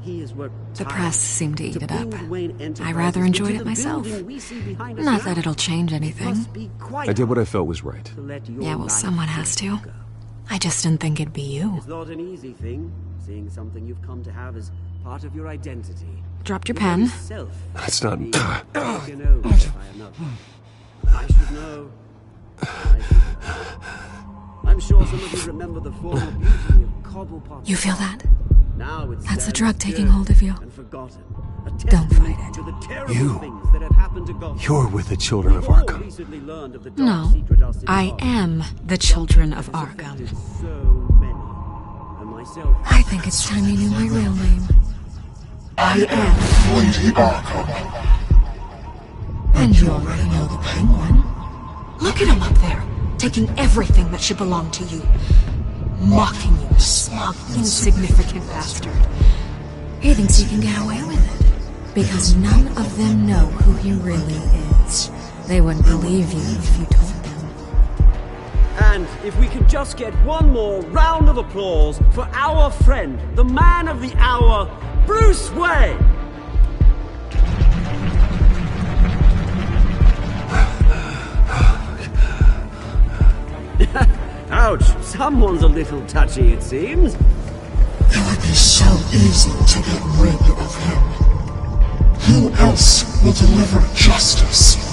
Speaker 21: He has worked
Speaker 6: The press seemed to eat it up.
Speaker 21: I
Speaker 6: I rather enjoyed it myself. Not that it'll change anything.
Speaker 9: I did what I felt was right.
Speaker 6: Yeah, well, someone has to. I just didn't think it'd be you.
Speaker 21: It's not an easy thing, seeing something you've come to have as part of your identity.
Speaker 6: Dropped your pen.
Speaker 9: That's not...
Speaker 21: I should know. I'm sure some of you remember the former beauty of Cobblepot.
Speaker 6: You feel that?
Speaker 21: Now it's
Speaker 6: That's the drug taking hold of you.
Speaker 21: Forgotten.
Speaker 6: Don't fight it.
Speaker 9: You're with the Children of Arkham.
Speaker 6: No, I am the Children of Arkham. I think it's time you knew my real name. I am
Speaker 12: Lady Arkham.
Speaker 6: And you already know the Penguin. Look at him up there, taking everything that should belong to you. Mocking you, smug, insignificant bastard. He thinks he can get away with it. Because none of them know who he really is. They wouldn't believe you if you told them.
Speaker 21: And if we could just get one more round of applause for our friend, the man of the hour, Bruce Wayne! Ouch, someone's a little touchy, it seems.
Speaker 12: It would be so easy to get rid of him. Who else will deliver justice?